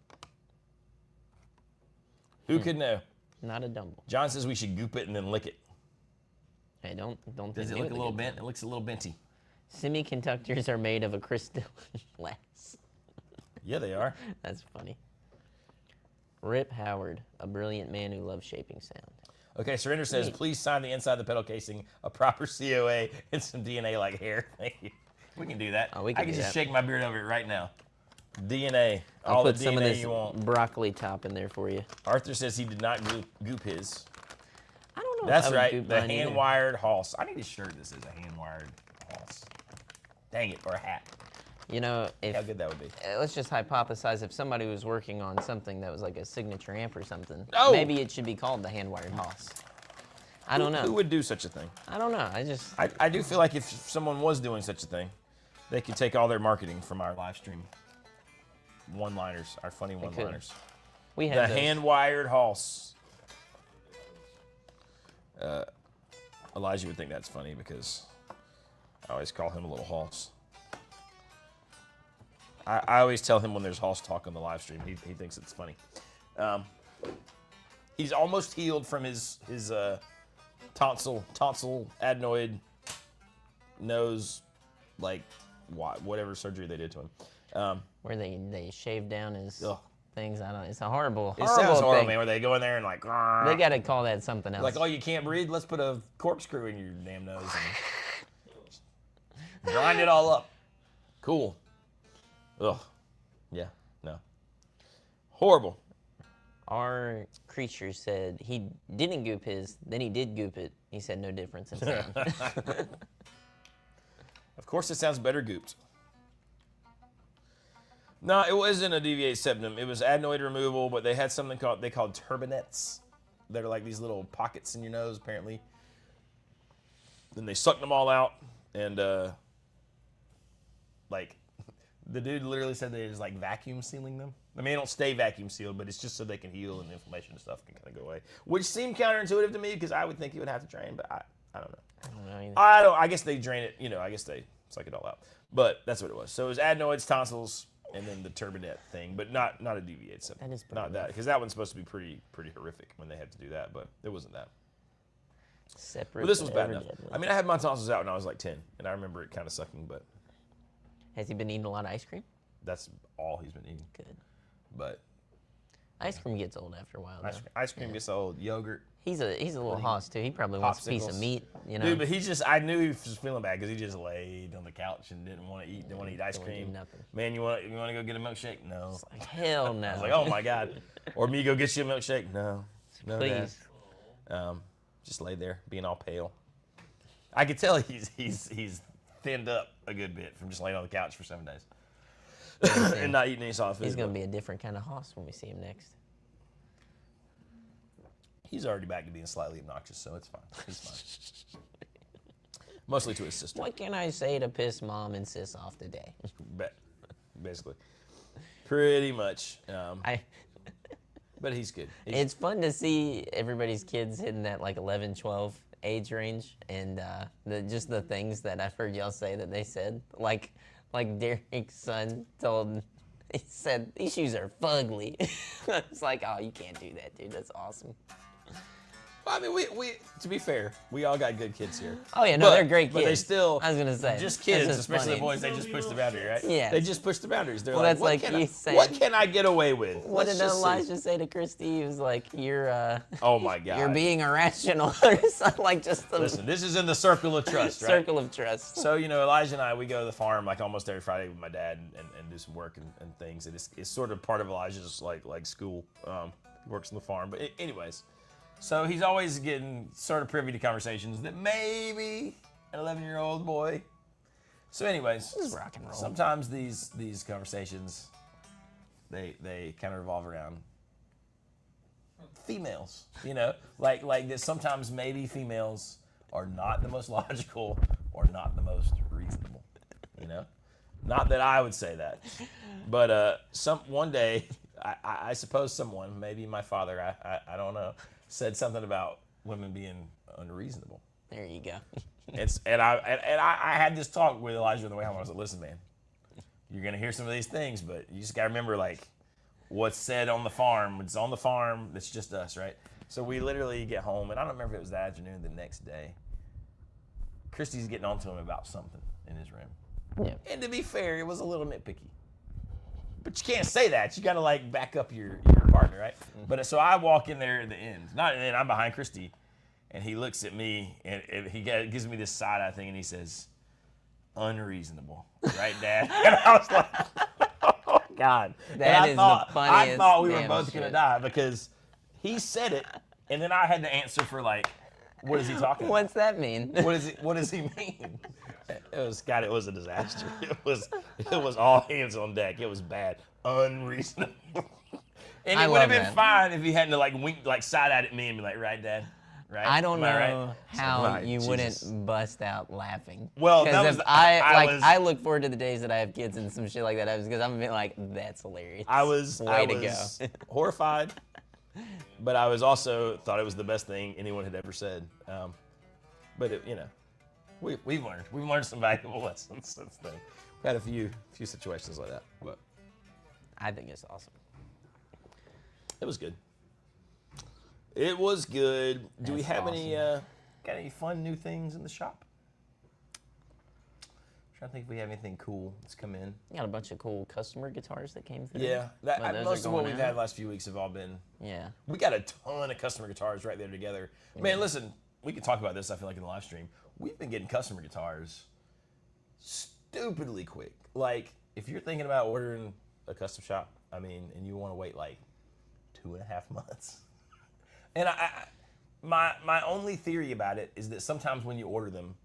Who could know? Not a dumble. John says we should goop it and then lick it. Hey, don't Does it think look a of little good bent? time. It looks a little benty. Semiconductors are made of a crystalline glass. Yeah, they are. That's funny. Rip Howard, a brilliant man who loves shaping sound. Okay, Surrender says, please sign the inside of the pedal casing, a proper COA, and some DNA like hair. Thank you. We can do that. Oh, we can I can do just that. shake my beard over it right now. DNA. I'll All the put some of DNA this you want. broccoli top in there for you. Arthur says he did not goop his. I don't know. That's if I would right. goop The mine either. hand-wired Hoss. I need a shirt that says a hand-wired Hoss. Dang it, or a hat. You know, if How good that would be. let's just hypothesize if somebody was working on something that was like a signature amp or something, Oh! maybe it should be called the hand-wired Hoss. I don't know. Who would do such a thing? I don't know. I do feel like if someone was doing such a thing, they could take all their marketing from our live stream one-liners, our funny one-liners. we The have those. hand-wired Hoss. Elijah would think that's funny because I always call him a little Hoss. I always tell him when there's Hoss talk on the live stream. He thinks it's funny. He's almost healed from his tonsil adenoid nose, like whatever surgery they did to him. where they shave down his Ugh. things. I don't. It's a horrible, It horrible sounds horrible, thing. man. Where they go in there and like, They got to call that something else. like, oh, you can't breathe. Let's put a corkscrew in your damn nose and grind it all up. Cool. Ugh. Yeah. No. Horrible. Our creature said he didn't goop his, then he did goop it. He said no difference in sound. Of course, it sounds better gooped. No, it wasn't a deviate septum. It was adenoid removal, but they had something called turbinets. They're like these little pockets in your nose, apparently. Then they sucked them all out, and like the dude literally said they was like vacuum sealing them. I mean, they don't stay vacuum sealed, but it's just so they can heal and the inflammation and stuff can kind of go away. Which seemed counterintuitive to me because I would think you would have to drain, but I don't know. I don't know either. I guess they drain it, I guess they suck it all out. But that's what it was. So it was adenoids, tonsils, and then the turbinet thing, but not a deviate septum. That is pretty not that, because that one's supposed to be pretty horrific when they had to do that, but it wasn't that. Separate. But this was but bad ever enough. deadly. I mean, I had my tonsils out when I was like 10, and I remember it kind of sucking, but Has he been eating a lot of ice cream? that's all he's been eating. Good. But Ice cream gets old after a while. Though. ice cream gets old, yogurt. He's a little hoss too. He probably wants a piece of Popsicles. meat. You know. Dude, but I knew he was feeling bad because he just laid on the couch and didn't want to eat ice Don't wanna do cream. nothing. Man, you want to go get a milkshake? No. Like, hell no. I was like, oh my God. Or me go get you a milkshake? No. No, Dad. Please. Just lay there, being all pale. I could tell he's thinned up a good bit from just laying on the couch for 7 days and not eating any solid food. He's gonna be a different kind of hoss when we see him next. He's already back to being slightly obnoxious, so it's fine. He's fine. Mostly to his sister. What can I say to piss mom and sis off today? Basically. Pretty much. I. But he's good. It's fun to see everybody's kids hitting that like 11, 12 age range, and just the things that I've heard y'all say that they said. Like Derek's son he said, these shoes are fugly. It's like, oh, you can't do that, dude. That's awesome. Well, I mean, we to be fair, we all got good kids here. Oh yeah, no, they're great kids. But they still, I was gonna say, just that's kids, just especially funny. the boys, they just push the boundary, right? Yeah. They just push the boundaries. They're Well, like, that's like you saying- what can I get away with? What Let's did just see. Elijah say to Christy? He was like, "You're Oh my God. you're being irrational," or something like just the Listen, this is in the circle of trust, right? circle of trust. So, Elijah and I, we go to the farm like almost every Friday with my dad and do some work and things. And it's sort of part of Elijah's like school. He works on the farm. But anyways, so he's always getting sort of privy to conversations that maybe an 11-year-old boy. So anyways, This is rock and roll. sometimes these conversations, they kind of revolve around females, like that sometimes maybe females are not the most logical or not the most reasonable, Not that I would say that, but one day, I suppose someone, maybe my father, I don't know, said something about women being unreasonable. There you go. And I had this talk with Elijah on the way home. I was like, listen, man, you're gonna hear some of these things, but you just gotta remember like what's said on the farm. It's on the farm. It's just us, right? So we literally get home, and I don't remember if it was that afternoon, or the next day. Christy's getting on to him about something in his room. Yeah. And to be fair, it was a little nitpicky. But you can't say that. You got to like back up your partner, right? But so I walk in there at the end. Not at the end, I'm behind Christy. And he looks at me and he gives me this side eye thing and he says, unreasonable. Right, Dad? And I was like, oh, God. That is the funniest I thought we were damn both shit. going to die because he said it. And then I had to answer for like, what is he talking about? What's that mean? What does he mean? It was a disaster. It was all hands on deck. It was bad. Unreasonable. And I it would have love been that. fine if he hadn't to like wink, like side at me and be like, right, Dad? Right? I don't Am I know right? how Right, you Jesus. wouldn't bust out laughing. Well, that because was- if I was- I look forward to the days that I have kids and some shit like that. Because I'm being like, that's hilarious. I was Way to go. horrified, but I was also thought it was the best thing anyone had ever said. But we've learned some valuable lessons since then. We had a few situations like that, but I think it's awesome. it was good. It was good. Do we That's have awesome. got any fun new things in the shop? Trying to think if we have anything cool that's come in. You got a bunch of cool customer guitars that came through. Yeah, Well, those are most of what going we've out. had the last few weeks have all been. Yeah. We got a ton of customer guitars right there together. Man, listen, we can talk about this, I feel like, in the live stream. We've been getting customer guitars stupidly quick. Like, if you're thinking about ordering a custom shop, and you want to wait like 2.5 months. And my only theory about it is that sometimes when you order them,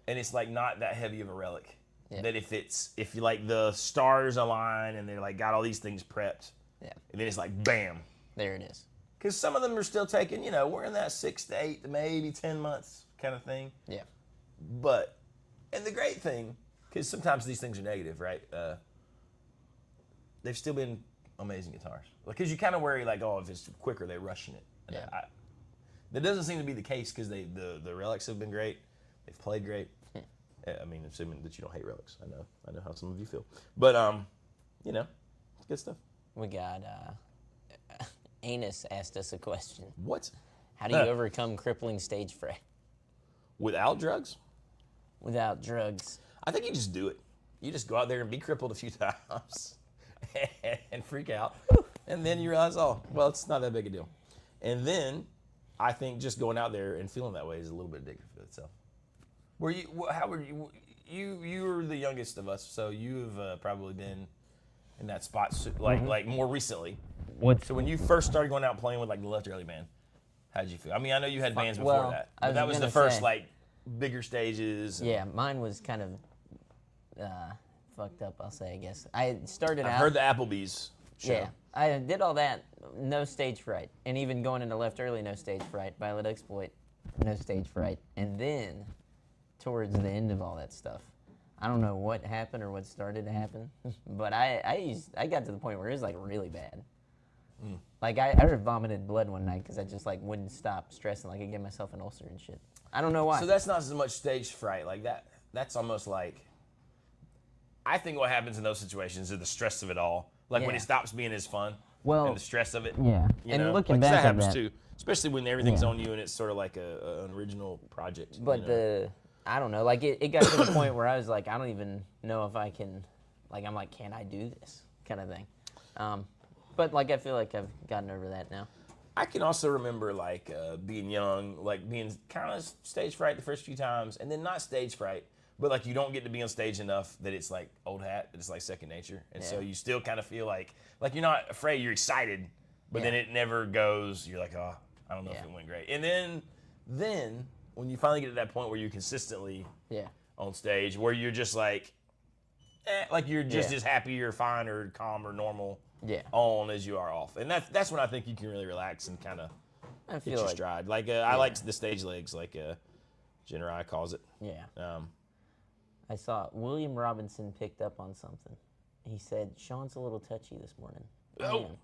and it's like not that heavy of a relic, Yeah. that if you like the stars align and they're like got all these things prepped, Yeah. and then it's like bam. There it is. Because some of them are still taking, we're in that 6 to 8 to maybe 10 months kind of thing. Yeah. But, and the great thing, because sometimes these things are negative, right? They've still been amazing guitars. Because you kind of worry, like, oh, if it's quicker, they're rushing it. And Yeah. that doesn't seem to be the case because the relics have been great. They've played great. Assuming that you don't hate relics. I know how some of you feel. But, it's good stuff. We got Anus asked us a question. What? How do you overcome crippling stage fright Without drugs? without drugs? I think you just do it. You just go out there and be crippled a few times and freak out. And then you realize, oh, well, it's not that big a deal. And then I think just going out there and feeling that way is a little bit addictive in itself. How were you? You were the youngest of us, so you've probably been in that spot like more recently. So when you first started going out and playing with like the Left Early Band, how did you feel? I know you had bands before Well, that, I but that was the gonna first say- like bigger stages. and- Yeah, mine was kind of fucked up, I'll say, I guess. I started I've out. heard the Applebee's show. Yeah, I did all that, no stage fright. And even going into Left Early, no stage fright. Violet Exploit, no stage fright. And then, towards the end of all that stuff, I don't know what happened or what started to happen, but I got to the point where it was like really bad. Like I vomited blood one night because I just like wouldn't stop stressing, like I gave myself an ulcer and shit. I don't know why. So that's not as much stage fright like that. That's almost like, I think what happens in those situations is the stress of it all. Like when Yeah. it stops being as fun Well, and the stress of it. yeah. You And know? looking Like, back that at happens that, too. especially when everything's Yeah. on you and it's sort of like an original project. But you know? I don't know, like it got to the point where I was like, I don't even know if I can, like, I'm like, can I do this kind of thing? But like, I feel like I've gotten over that now. I can also remember like being young, like being kind of stage fright the first few times, and then not stage fright, but like you don't get to be on stage enough that it's like old hat, that it's like second nature, and so Yeah. you still kind of feel like you're not afraid, you're excited, but then Yeah. it never goes. You're like, oh, I don't know if Yeah. it went great, and then when you finally get to that point where you're consistently Yeah. on stage, where you're just like you're just Yeah. as happy or fine or calm or normal Yeah. on as you are off, and that's when I think you can really relax and kind of I hit feel your like, stride. Like I like the stage legs, like Jennerai calls it. yeah. Um, I saw William Robinson picked up on something. He said, Sean's a little touchy this morning. I Oh. am.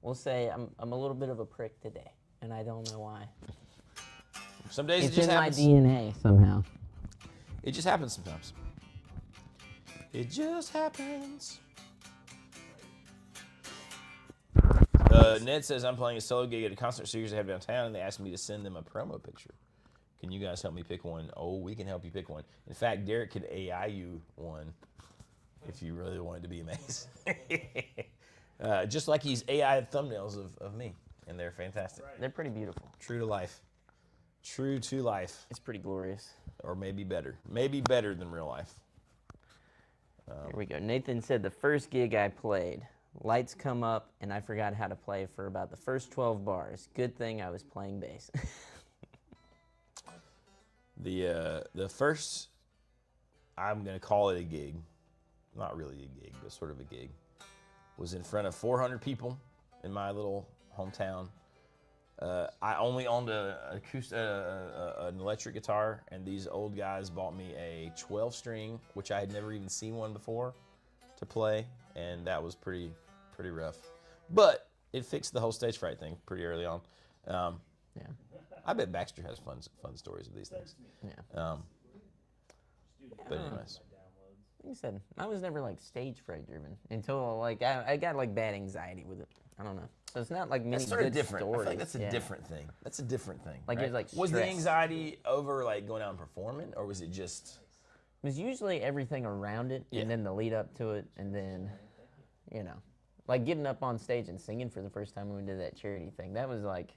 We'll say I'm a little bit of a prick today, and I don't know why. some days It's it just in happens. my DNA somehow. It just happens sometimes. It just happens. Ned says I'm playing a solo gig at a concert series I have downtown, and they asked me to send them a promo picture. Can you guys help me pick one? Oh, we can help you pick one. In fact, Derek could AI you one if you really wanted to be amazing. Just like he's AI thumbnails of me, and they're fantastic. They're pretty beautiful. True to life. True to life. It's pretty glorious. Or maybe better. Maybe better than real life. Here we go. Nathan said the first gig I played, lights come up, and I forgot how to play for about the first 12 bars. Good thing I was playing bass. The first, I'm gonna call it a gig, not really a gig, but sort of a gig, was in front of 400 people in my little hometown. I only owned an electric guitar, and these old guys bought me a 12-string, which I had never even seen one before, to play, and that was pretty rough. But it fixed the whole stage fright thing pretty early on. yeah. I bet Baxter has fun stories of these things. Yeah. But anyways, Like I said, I was never like stage fright driven until like I got like bad anxiety with it. I don't know. So it's not like many that's sort of good different. stories. I feel like that's a Yeah. different thing. That's a different thing. Like, right? it's like was the stress. anxiety over like going out and performing, or was it just? It was usually everything around it, Yeah. and then the lead up to it, and then, you know, like getting up on stage and singing for the first time when we did that charity thing. That was like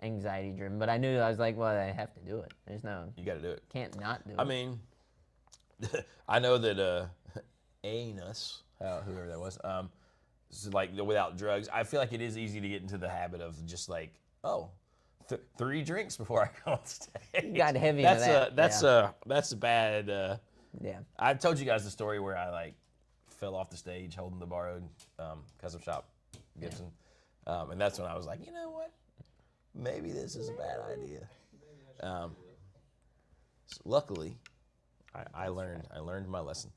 anxiety driven, but I knew I was like, well, I have to do it. There's no, You got to do it. can't not do it. I mean, I know that Anus, whoever that was, is like without drugs. I feel like it is easy to get into the habit of just like, oh, 3 drinks before I go on stage. You got heavy into that. That's a bad. yeah. I told you guys the story where I like fell off the stage holding the borrowed custom shop Gibson, and that's when I was like, you know what? Maybe this is a bad idea. So luckily, I learned my lesson.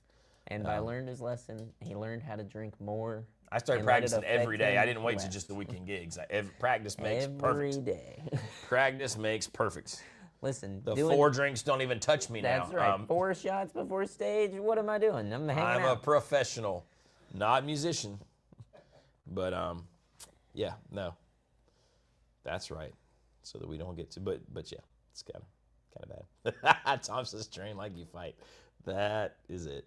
And by learned his lesson, he learned how to drink more. I started and let it practicing every affect day. him I didn't wait to less. just the weekend gigs. Practice makes Every perfect. day. Practice makes perfect. Listen, The doing, 4 drinks don't even touch me that's now. right. 4 shots before stage. What am I doing? I'm hanging I'm a out. professional, not musician. But yeah, no, that's right. So that we don't get to, but yeah, it's kind of bad. Tom says train like you fight. That is it.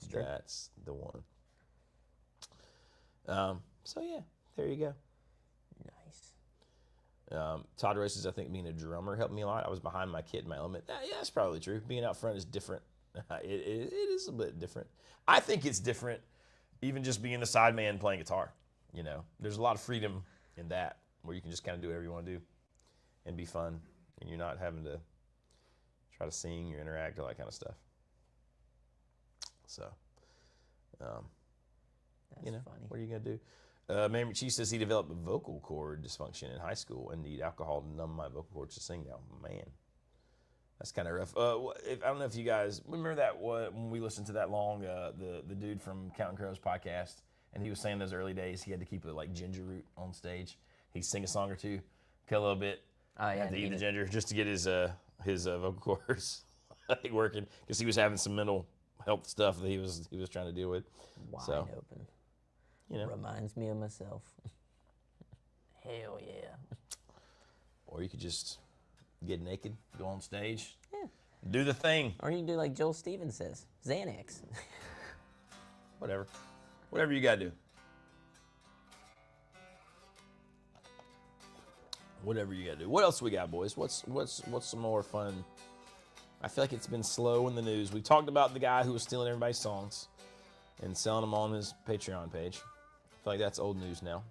true. That's the one. So yeah, there you go. Nice. Todd Royce says, I think being a drummer helped me a lot. I was behind my kid in my element. Yeah, that's probably true. Being out front is different. It is a bit different. I think it's different, even just being the side man playing guitar. You know, there's a lot of freedom in that, where you can just kind of do whatever you want to do and be fun, and you're not having to try to sing or interact, all that kind of stuff. So, That's you know, funny. what are you going to do? Mary McChee says he developed a vocal cord dysfunction in high school and need alcohol to numb my vocal cords to sing now. Man, that's kind of rough. I don't know if you guys remember that when we listened to that long, the dude from Counting Crows podcast, and he was saying those early days he had to keep a like ginger root on stage. He'd sing a song or two, cut a little bit, Oh, yeah, have to eat eat the it. ginger just to get his vocal cords like working, because he was having some mental health stuff that he was trying to deal with. Wide So, open. you know, Reminds me of myself. Hell yeah. Or you could just get naked, go on stage, Yeah. do the thing. Or you can do like Joel Stevens says, Xanax. Whatever. Whatever you gotta do. Whatever you gotta do. What else we got, boys? What's some more fun? I feel like it's been slow in the news. We talked about the guy who was stealing everybody's songs and selling them on his Patreon page. I feel like that's old news now.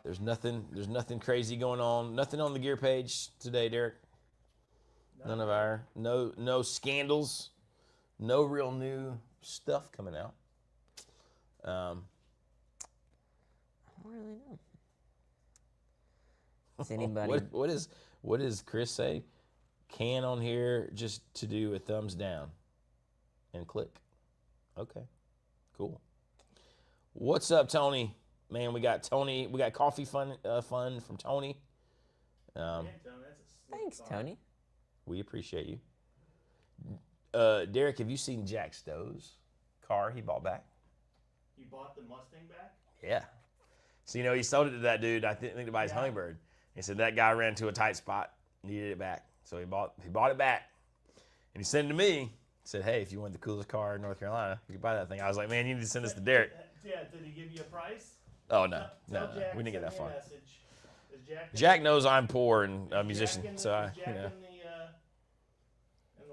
There's nothing crazy going on. Nothing on the gear page today, Derek. None of our no scandals. No real new stuff coming out. I don't really know. Does anybody? What does Chris say? Can on here just to do a thumbs down and click. Okay, cool. What's up, Tony? Man, we got Tony. We got coffee fun from Tony. Yeah, Tony, that's a slick Thanks, car. Tony. We appreciate you. Derek, have you seen Jack Stowe's car he bought back? You bought the Mustang back? Yeah. So, he sold it to that dude, I think to buy his Yeah. Hummingbird. He said that guy ran to a tight spot, needed it back. So he bought it back. And he sent it to me. Said, hey, if you want the coolest car in North Carolina, you can buy that thing. I was like, man, you need to send this to Derek. Yeah, did he give you a price? Oh, no. Tell No, Jack we didn't get send that me a far. message. Is Jack knows I'm poor and a Jack musician. in the- So, is Jack in the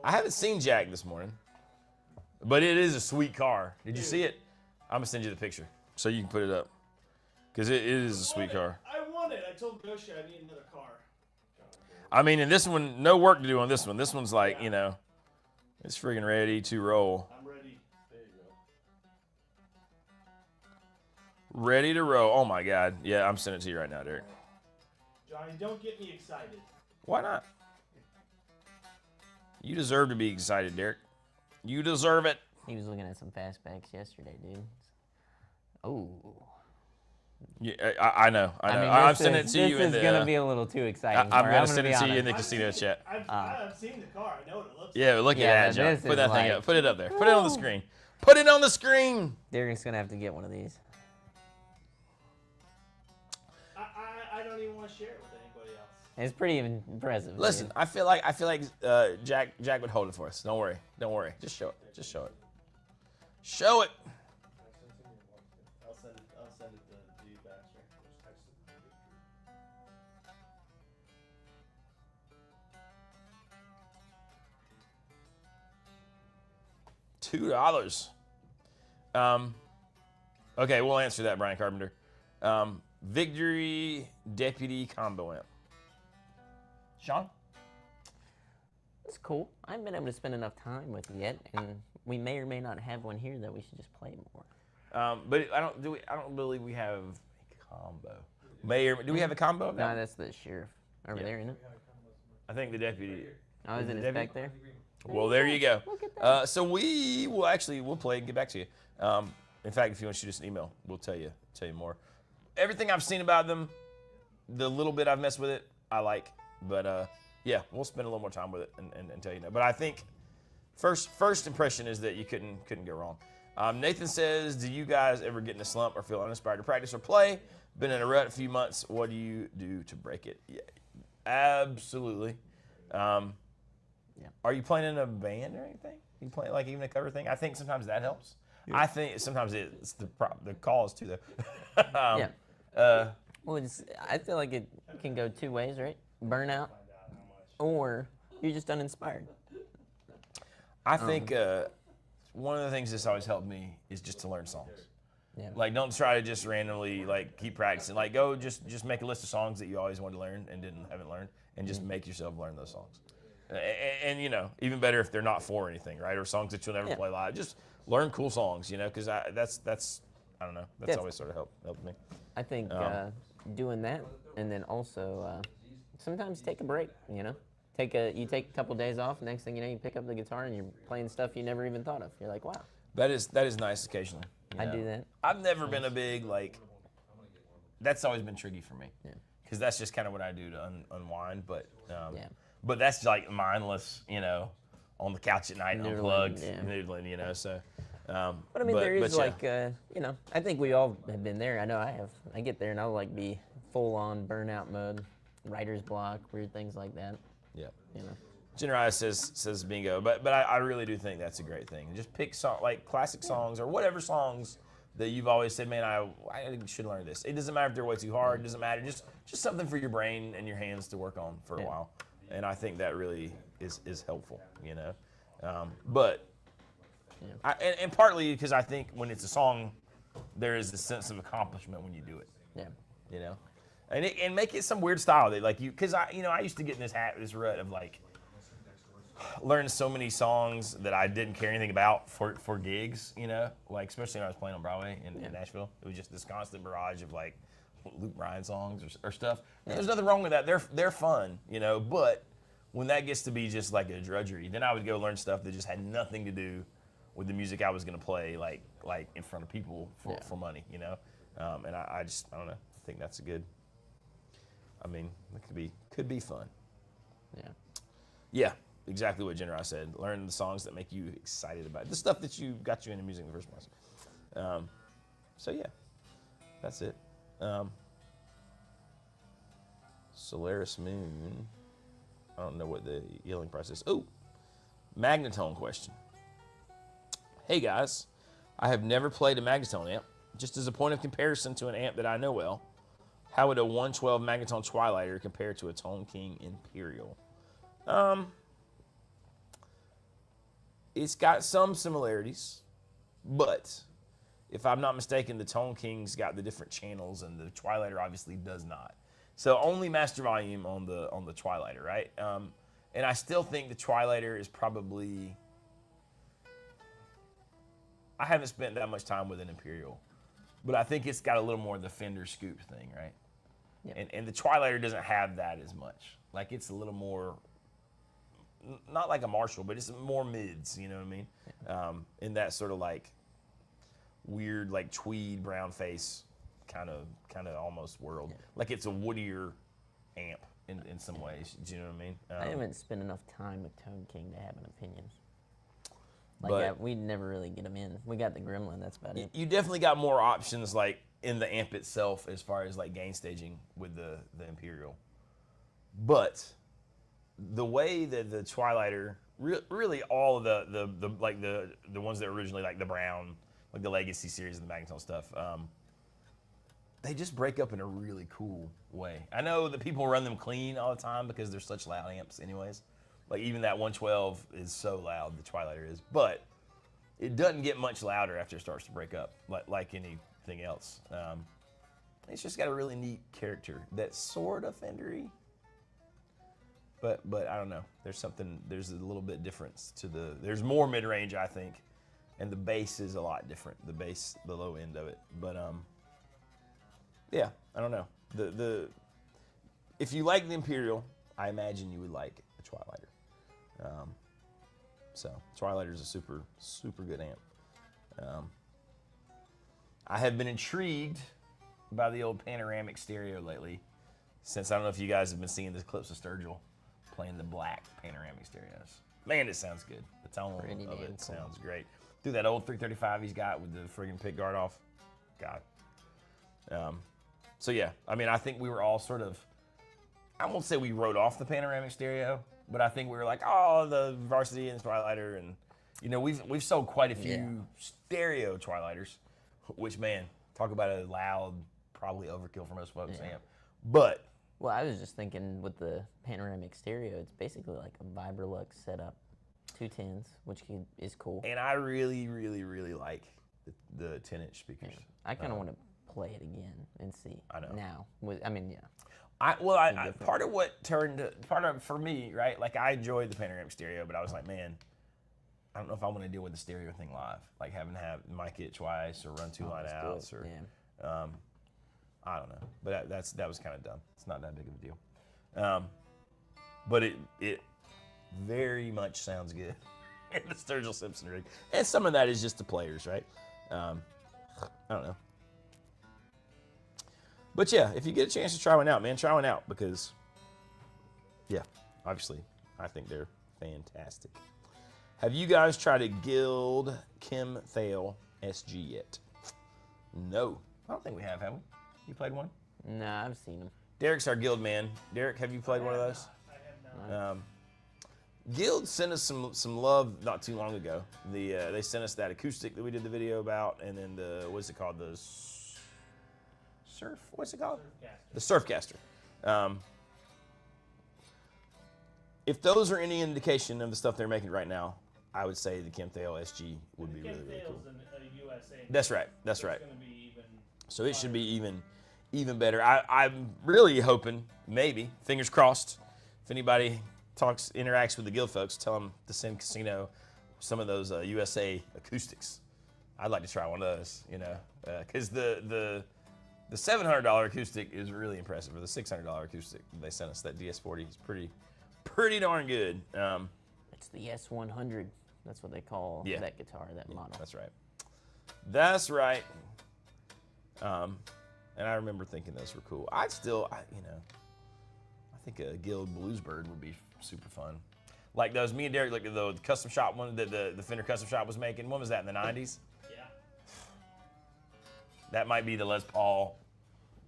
I haven't seen Jack this morning. But it is a sweet car. Did you see it? I'm going to send you the picture so you can put it up. Because it is a sweet car. I want it. I told Gosha I need another car. I mean, and this one, no work to do on this one. This one's like, it's friggin' ready to roll. I'm ready. There you go. Ready to roll. Oh, my God. Yeah, I'm sending it to you right now, Derek. Johnny, don't get me excited. Why not? You deserve to be excited, Derek. You deserve it. He was looking at some fastbacks yesterday, dude. Oh. Yeah, I know. I know. mean, I'm sending it to you in This the. is gonna be a little too exciting. I'm for her. gonna gonna send be it to you in honest. the casino chat. I've seen the car. I know what it looks Yeah, look Yeah, at that, John. this Put is that thing like- up. Put it up there. Put it on the screen. Put it on the screen. Derek's gonna have to get one of these. like. I don't even want to share it with anybody else. It's pretty impressive. Listen, dude. I feel like Jack would hold it for us. Don't worry. Don't worry. Just show it. Just show it. Show it. I'll send it to you, Baxter. $2. Okay, we'll answer that, Brian Carpenter. Victory Deputy Combo Amp. Sean? It's cool. I haven't been able to spend enough time with it yet, and we may or may not have one here that we should just play more. But I don't believe we have a combo. Do we have a combo? of No, that? that's the sheriff over Yeah. there, isn't it? I think the deputy. Oh, isn't it back there? Well, there you go. Look at that. So we'll play and get back to you. In fact, if you want to shoot us an email, we'll tell you more. Everything I've seen about them, the little bit I've messed with it, I like. But yeah, we'll spend a little more time with it and tell you that. But I think first impression is that you couldn't go wrong. Nathan says, do you guys ever get in a slump or feel uninspired to practice or play? Been in a rut a few months. What do you do to break it? Yeah, absolutely. Yeah. Are you playing in a band or anything? You play like even a cover thing? I think sometimes that helps. Yeah. I think sometimes it's the cause too, though. Yeah. Well, I feel like it can go two ways, right? Burnout, or you're just uninspired. I think one of the things that's always helped me is just to learn songs. Yeah. Like, don't try to just randomly keep practicing. Like, go just make a list of songs that you always wanted to learn and haven't learned, and just make yourself learn those songs. And even better if they're not for anything, right? Or songs that you'll never play live. Just learn cool songs, because that's I don't know. That's always sort of helped me. I think doing that, and then also sometimes take a break. You take a couple days off. Next thing you know, you pick up the guitar and you're playing stuff you never even thought of. You're like, wow. That is nice occasionally. I do that. I've never been a big That's always been tricky for me. Yeah. Because that's just kind of what I do to unwind. But Yeah. but that's mindless, on the couch at night, Noodling, unplugged, yeah. noodling, So. But I mean, there is yeah. I think we all have been there. I know I have. I get there and I'll be full-on burnout mode, writer's block, weird things like that. Yeah. You know. Generalize says bingo, but I really do think that's a great thing. Just pick like classic songs or whatever songs that you've always said, man, I should learn this. It doesn't matter if they're way too hard. It doesn't matter. Just something for your brain and your hands to work on for a while. And I think that really is helpful, you know. But and partly because I think when it's a song, there is a sense of accomplishment when you do it. Yeah. You know, and make it some weird style that like because I used to get in this rut of like learned so many songs that I didn't care anything about for gigs, you know, like especially when I was playing on Broadway in Nashville. It was just this constant barrage of like Luke Bryan songs or stuff. And there's nothing wrong with that. They're fun, you know, but when that gets to be just like a drudgery, then I would go learn stuff that just had nothing to do with the music I was going to play like in front of people for money, you know. And I don't know. I think that's a good, I mean, it could be fun. Yeah. Yeah. Exactly what Jenner said. Learn the songs that make you excited about it. The stuff that got you into music in the first place. So yeah, that's it. Solaris Moon. I don't know what the yelling price is. Oh, Magnatone question. Hey guys, I have never played a Magnatone amp. Just as a point of comparison to an amp that I know well, how would a 112 Magnatone Twilighter compare to a Tone King Imperial? It's got some similarities, but if I'm not mistaken, the Tone King's got the different channels, and the Twilighter obviously does not. So only master volume on the Twilighter, right? And I still think the Twilighter is probably. I haven't spent that much time with an Imperial, but I think it's got a little more of the Fender scoop thing, right? Yeah. And the Twilighter doesn't have that as much. Like it's a little more. Not like a Marshall, but it's more mids, you know what I mean? In that sort of like weird, like tweed brown face kind of almost world. Yeah. Like it's a woodier amp in some ways. Do you know what I mean? I haven't spent enough time with Tone King to have an opinion. Like we never really get them in. We got the Gremlin, that's about it. You definitely got more options like in the amp itself as far as like gain staging with the Imperial. But the way that the Twilighter, really all of the like the ones that originally like the Brown, like the Legacy series and the Magnatone stuff, they just break up in a really cool way. I know that people run them clean all the time because they're such loud amps anyways. Like even that 112 is so loud, the Twilighter is, but it doesn't get much louder after it starts to break up like anything else. It's just got a really neat character that's sort of Fendery. But I don't know. There's a little bit difference to there's more mid-range, I think, and the bass is a lot different. The low end of it. But yeah, I don't know. If you like the Imperial, I imagine you would like the Twilighter. So Twilighter is a super, super good amp. I have been intrigued by the old panoramic stereo lately, since I don't know if you guys have been seeing the clips of Sturgill playing the black panoramic stereos. Man, it sounds good. The tone of it sounds great. Through that old 335 he's got with the friggin' pick guard off. God. So yeah, I mean, I think we were all sort of, I won't say we wrote off the panoramic stereo, but I think we were like, oh, the Varsity and Twilighters, and you know, we've sold quite a few stereo Twilighters, which man, talk about a loud, probably overkill for most folks amp. But well, I was just thinking with the panoramic stereo, it's basically like a Vibrolux setup, 210s, which is cool. And I really, really, really like the 10-inch speakers. Yeah. I kind of want to play it again and see. I know. Now, I mean, part of for me, right? Like I enjoyed the panoramic stereo, but I was like, man, I don't know if I want to deal with the stereo thing live, like having to have mic it twice or run two line outs or. Yeah. I don't know, but that was kind of dumb. It's not that big of a deal. But it very much sounds good in the Sturgill Simpson rig. And some of that is just the players, right? I don't know. But yeah, if you get a chance to try one out, man, try one out because, yeah, obviously, I think they're fantastic. Have you guys tried a Guild Kim Thale SG yet? No. I don't think we have we? You played one? Nah, I've seen them. Derek's our guild man. Derek, have you played one of those? I have not. Guild sent us some love not too long ago. They sent us that acoustic that we did the video about, and then the what's it called? The surf. What's it called? The Surfcaster. If those are any indication of the stuff they're making right now, I would say the Chemthale SG would be really cool. A USA. That's right. That's right. It's going to be even. So it should be even better. I'm really hoping, maybe, fingers crossed, if anybody interacts with the guild folks, tell them to send Casino some of those USA acoustics. I'd like to try one of those, because the $700 acoustic is really impressive, or the $600 acoustic they sent us, that DS40 is pretty darn good. It's the S100. That's what they call that guitar, that model. That's right. That's right. And I remember thinking those were cool. I think a Guild Bluesbird would be super fun. Like those, me and Derek looked at the custom shop one that the Fender custom shop was making. When was that, in the 90s? Yeah. That might be the Les Paul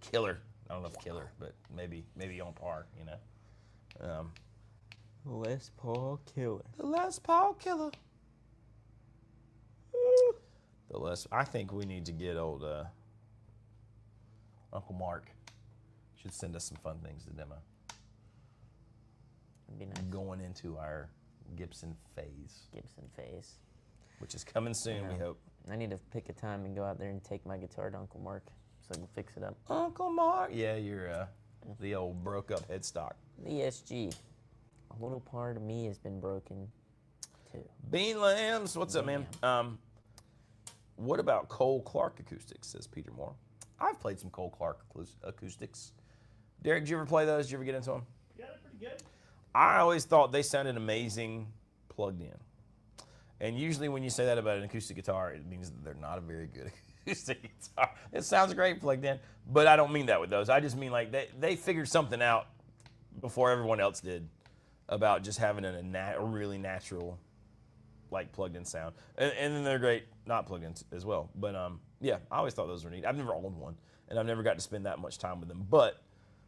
killer. I don't know if killer, but maybe on par, Les Paul killer. The Les Paul killer. I think we need to get old Uncle Mark. Should send us some fun things to demo. That'd be nice. Going into our Gibson phase, which is coming soon, we hope. I need to pick a time and go out there and take my guitar to Uncle Mark so I can fix it up. Uncle Mark. Yeah, you're the old broke up headstock. The SG. A little part of me has been broken too. Bean Lambs, what's up, man? What about Cole Clark acoustics, says Peter Moore. I've played some Cole Clark acoustics. Derek, did you ever play those? Did you ever get into them? Yeah, they're pretty good. I always thought they sounded amazing plugged in. And usually when you say that about an acoustic guitar, it means that they're not a very good acoustic guitar. It sounds great plugged in, but I don't mean that with those. I just mean like they figured something out before everyone else did about just having a really natural, like, plugged in sound. And then they're great not plugged in as well. But yeah, I always thought those were neat. I've never owned one, and I've never got to spend that much time with them. But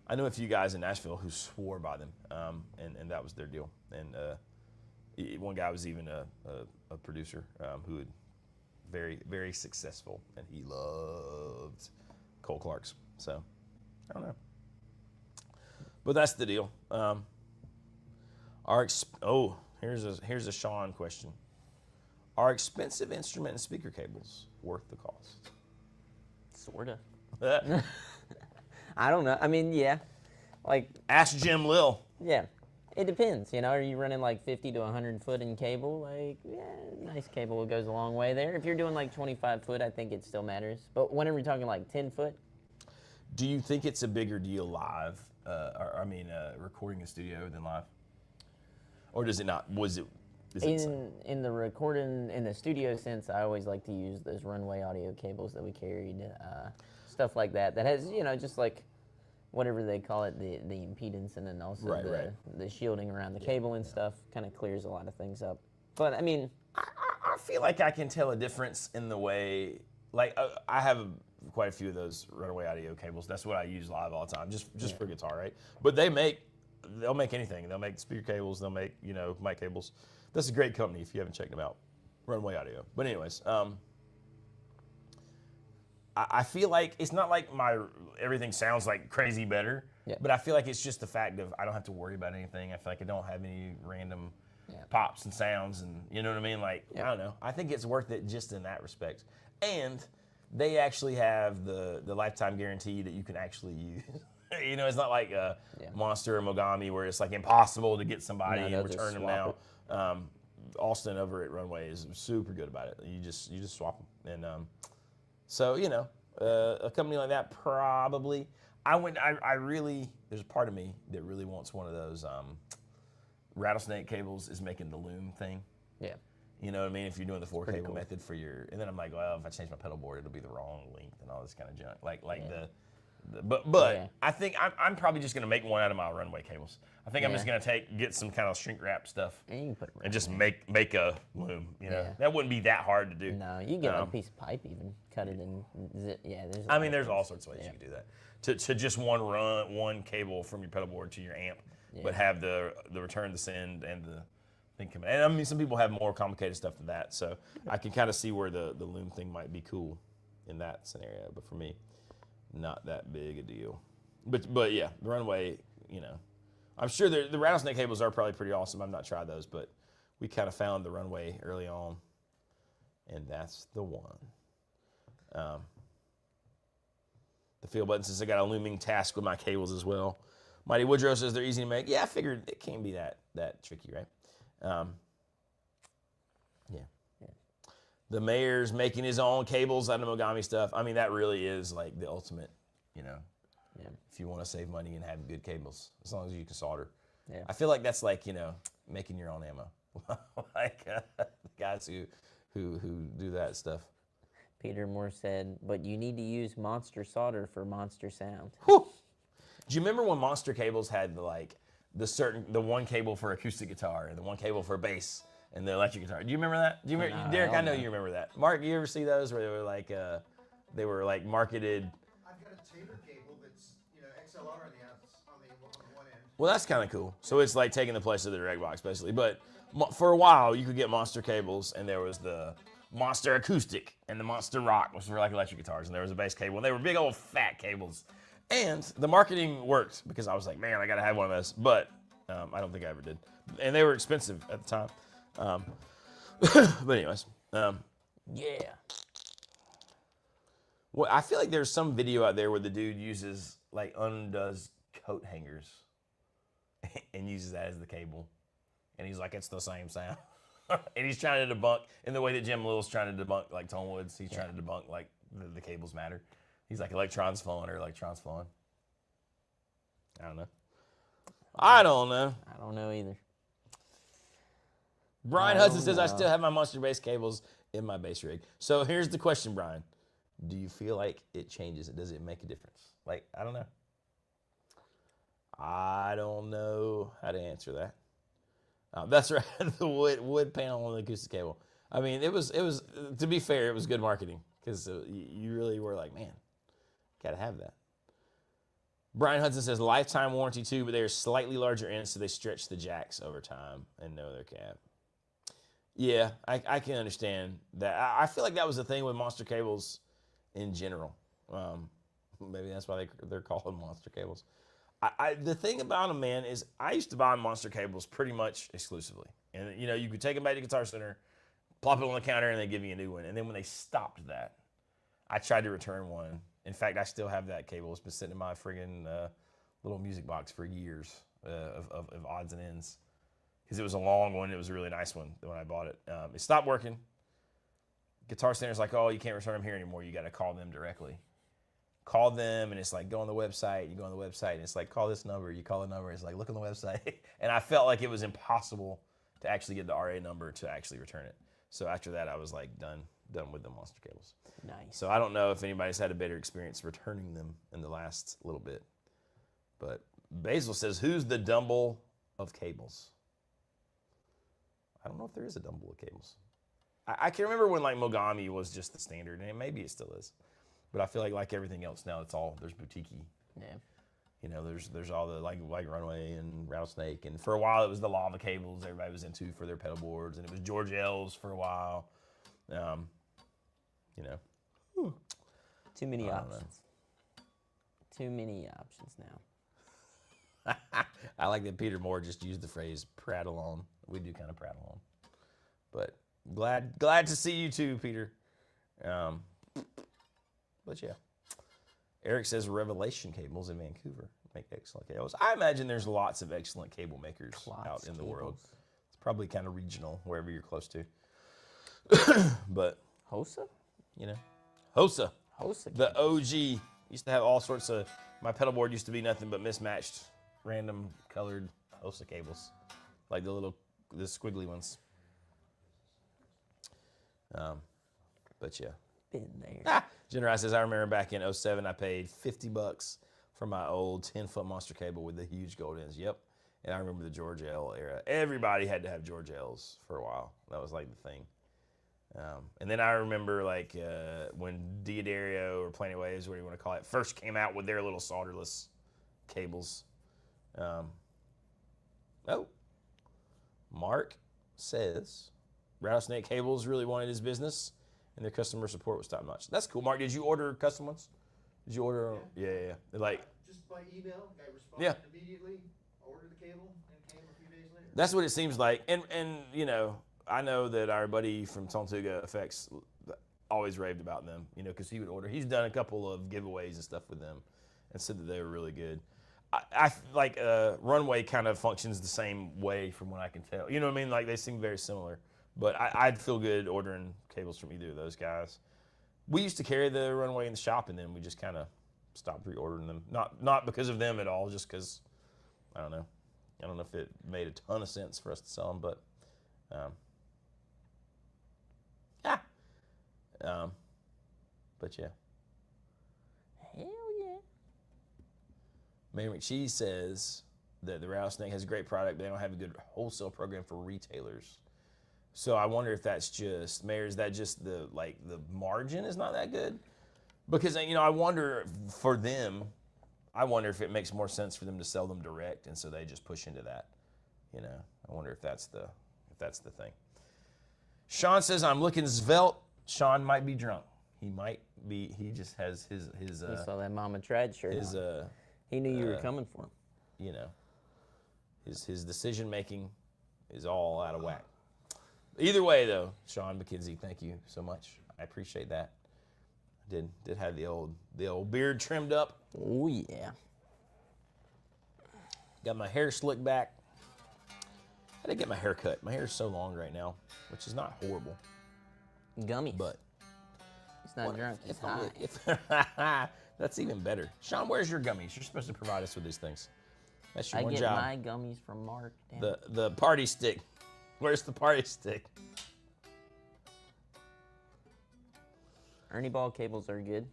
I know a few guys in Nashville who swore by them, and that was their deal. And one guy was even a producer who had very, very successful, and he loved Cole Clark's. So I don't know, but that's the deal. Here's a Sean question. Are expensive instrument and speaker cables worth the cost? Sorta. I don't know. I mean, yeah. Like, ask Jim Lil. Yeah. It depends. Are you running like 50 to 100 foot in cable? Like, yeah, nice cable goes a long way there. If you're doing like 25 foot, I think it still matters. But whenever you're talking like 10 foot. Do you think it's a bigger deal live, recording in studio than live? Or does it not? In the recording, in the studio sense, I always like to use those runway audio cables that we carried, stuff like that. That has, just like whatever they call it, the impedance, and then also the shielding around the cable and stuff kind of clears a lot of things up. But I mean, I feel like I can tell a difference in the way, like I have quite a few of those runaway audio cables. That's what I use live all the time, just for guitar, right? But they'll make anything. They'll make speaker cables. They'll make mic cables. That's a great company if you haven't checked them out, Runway Audio. But anyways, I feel like it's not like everything sounds like crazy better, but I feel like it's just the fact of I don't have to worry about anything. I feel like I don't have any random pops and sounds, and you know what I mean? Like, I don't know. I think it's worth it just in that respect. And they actually have the lifetime guarantee that you can actually use. It's not like Monster or Mogami where it's like impossible to get somebody and return them now. Austin over at Runway is super good about it. You just swap them, and so a company like that probably. There's a part of me that really wants one of those rattlesnake cables is making the loom thing. Yeah. You know what I mean? If you're doing the 4-cable cool. method and then I'm like, well, if I change my pedal board, it'll be the wrong length and all this kind of junk. Like But Yeah. I think I'm probably just gonna make one out of my runway cables. I think I'm just Yeah. gonna get some kind of shrink wrap stuff And you can put it and just around make a loom. You know, Yeah. that wouldn't be that hard to do. there. No, you can get like a piece of pipe even, cut it and zip. Yeah, there's. I mean, there's all sorts of ways Yeah. you can do that. To just one cable from your pedal board to your amp, but Yeah. have the return, the send, and the thing come in. And I mean, some people have more complicated stuff than that, so I can kind of see where the loom thing might be cool in that scenario. But for me, not that big a deal. But yeah, the runway, you know, I'm sure the rattlesnake cables are probably pretty awesome. I've not tried those, but we kind of found the runway early on, and that's the one. The field button says I got a looming task with my cables as well. Mighty Woodrow says they're easy to make. Yeah, I figured it can't be that tricky, right? Yeah. The mayor's making his own cables out of Mogami stuff. I mean, that really is like the ultimate, you know, Yeah. if you want to save money and have good cables, as long as you can solder. Yeah. I feel like that's like, you know, making your own ammo. Like guys who do that stuff. Peter Moore said, but you need to use monster solder for monster sound. Whew. Do you remember when Monster Cables had the one cable for acoustic guitar and the one cable for bass and the electric guitar? Do you remember that? Do you remember, No, Derek? I know no. you remember that. Mark, you ever see those where they were like marketed? I've got a Tater cable that's, you know, XLR on the one end. Well, that's kind of cool. So it's like taking the place of the direct box, basically. But for a while, you could get Monster cables, and there was the Monster Acoustic and the Monster Rock, which were like electric guitars, and there was a bass cable, and they were big old fat cables. And the marketing worked because I was like, man, I gotta have one of those. But I don't think I ever did, and they were expensive at the time. But anyways, Yeah. well, I feel like there's some video out there where the dude undoes coat hangers and uses that as the cable, and he's like, it's the same sound. And he's trying to debunk in the way that Jim Little's trying to debunk like Tone Woods. He's trying to debunk like the cables matter. He's like electrons flowing. I don't know. I don't know either. Brian I Hudson don't says I know. still have my Monster bass cables in my bass rig. So here's the question, Brian. Do you feel like it changes it? Does it make a difference? Like, I don't know. I don't know how to answer that. That's right, the wood panel on the acoustic cable. I mean, it was. To be fair, it was good marketing because you really were like, man, gotta have that. Brian Hudson says lifetime warranty too, but they're slightly larger ends, so they stretch the jacks over time and know their cap. Yeah, I can understand that. I feel like that was the thing with Monster cables in general. Maybe that's why they're called Monster cables. The thing about them, man, is I used to buy Monster cables pretty much exclusively. And, you know, you could take them back to Guitar Center, plop it on the counter, and they give you a new one. And then when they stopped that, I tried to return one. In fact, I still have that cable. It's been sitting in my friggin' little music box for years of odds and ends. Because it was a long one. It was a really nice one when I bought it. It stopped working. Guitar Center's like, oh, you can't return them here anymore. You got to call them directly. Call them, and it's like, go on the website. You go on the website, and it's like, call this number. You call the number. It's like, look on the website. And I felt like it was impossible to actually get the RA number to actually return it. So after that, I was like done with the Monster cables. Nice. So I don't know if anybody's had a better experience returning them in the last little bit. But Basil says, who's the Dumble of cables? I don't know if there is a Dumble of cables. I can remember when like Mogami was just the standard, and maybe it still is. But I feel like everything else now, there's boutique-y. Yeah. You know, there's all the like Runway and Rattlesnake, and for a while it was the Lava cables everybody was into for their pedal boards, and it was George L's for a while. You know, Too many I don't options. Too many options now. I like that Peter Moore just used the phrase "prattle on." We do kind of prattle on, but glad to see you too, Peter. But yeah, Eric says Revelation cables in Vancouver make excellent cables. I imagine there's lots of excellent cable makers out in the world. It's probably kind of regional wherever you're close to. But Hosa? you know, Hosa, Hosa. the OG, used to have all sorts of. My pedal board used to be nothing but mismatched, random colored Hosa cables, like the squiggly ones. But yeah. been there. Generai says, I remember back in 07, I paid $50 for my old 10-foot monster cable with the huge gold ends. Yep. And I remember the George L era. Everybody had to have George L's for a while. That was like the thing. And then I remember like when Diodario or Planet Waves, whatever you want to call it, first came out with their little solderless cables. Mark says Rattlesnake Cables really wanted his business, and their customer support was top notch. That's cool, Mark. Did you order custom ones? Did you order? Yeah. They're like Just by email, guy responded Yeah. immediately, ordered the cable, and came a few days later. that's what it seems like. And you know, I know that our buddy from Tontuga Effects always raved about them. You know, because he would order. He's done a couple of giveaways and stuff with them, and said that they were really good. I like Runway kind of functions the same way from what I can tell. You know what I mean? Like they seem very similar. But I'd feel good ordering cables from either of those guys. We used to carry the Runway in the shop, and then we just kind of stopped reordering them. Not because of them at all, just because, I don't know. I don't know if it made a ton of sense for us to sell them, but but yeah. Hell yeah. Mayor McCheese says that the Rattlesnake has a great product, but they don't have a good wholesale program for retailers. So I wonder if that's just, Mayor, is that just the margin is not that good? Because, you know, I wonder for them, I wonder if it makes more sense for them to sell them direct, and so they just push into that. You know, I wonder if that's the thing. Sean says, I'm looking svelte. Sean might be drunk. He might be, he just has his He saw that Mama Tried shirt on. He knew you were coming for him. You know, his decision making is all out of whack. Either way, though, Sean McKenzie, thank you so much. I appreciate that. I did have the old beard trimmed up. Oh yeah. Got my hair slicked back. I did get my hair cut. My hair is so long right now, which is not horrible, Gummies. but He's not drunk. He's high. that's even better. Sean, where's your gummies? You're supposed to provide us with these things. That's your I one get job. my gummies from Mark. Damn. The party stick. Where's the party stick? Ernie Ball cables are good.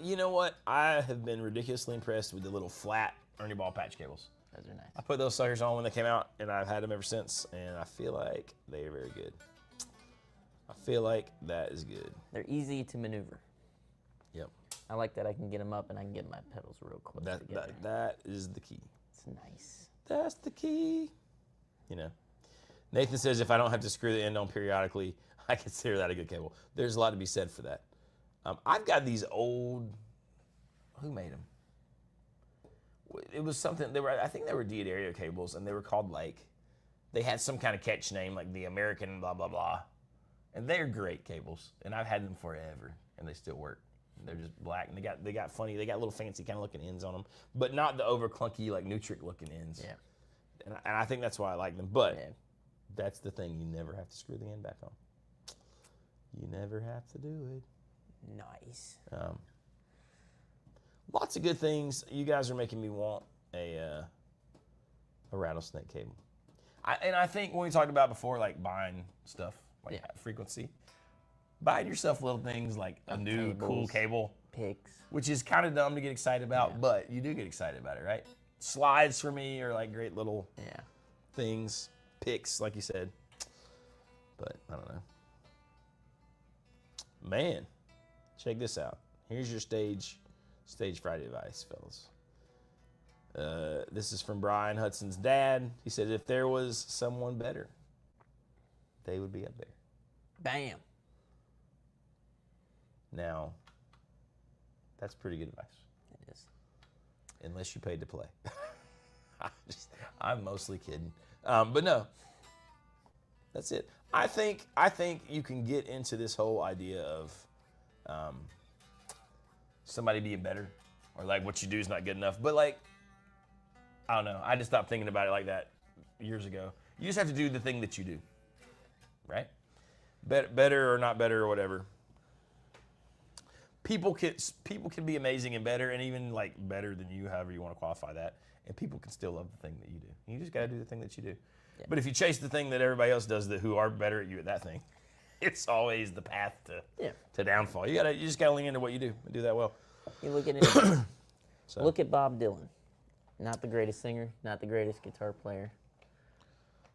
You know what? I have been ridiculously impressed with the little flat Ernie Ball patch cables. Those are nice. I put those suckers on when they came out, and I've had them ever since, and I feel like they are very good. I feel like that is good. They're easy to maneuver. Yep. I like that I can get them up and I can get my pedals real close together. That is the key. It's nice. That's the key. You know. Nathan says if I don't have to screw the end on periodically, I consider that a good cable. There's a lot to be said for that. I've got these old. Who made them? It was something. I think they were Diodario cables, and they were called like. They had some kind of catch name like the American blah blah blah, and they're great cables, and I've had them forever, and they still work. They're just black, and they got funny. They got little fancy kind of looking ends on them, but not the over clunky like Nutric looking ends. Yeah. And I think that's why I like them. But Yeah. that's the thing. You never have to screw the end back on. You never have to do it. Nice. Lots of good things. You guys are making me want a rattlesnake cable. I think when we talked about before, like buying stuff, like frequency, buying yourself little things like a new cool cable, Picks. which is kind of dumb to get excited about, but you do get excited about it, right? Slides for me are like great little things. Picks, like you said. But I don't know. Man, check this out. Here's your stage Friday advice, fellas. This is from Brian Hudson's dad. He said, if there was someone better, they would be up there. Bam. Now, that's pretty good advice. It is. Unless you paid to play. I'm mostly kidding. But no, that's it. I think you can get into this whole idea of somebody being better, or like what you do is not good enough. But like, I don't know. I just stopped thinking about it like that years ago. You just have to do the thing that you do, right? Better or not better or whatever. People can be amazing and better, and even like better than you, however you want to qualify that. And people can still love the thing that you do. You just got to do the thing that you do. Yeah. But if you chase the thing that everybody else does, who are better at you at that thing, it's always the path Yeah. to downfall. You just gotta lean into what you do and do that well. You look at it. So. Look at Bob Dylan. Not the greatest singer, not the greatest guitar player.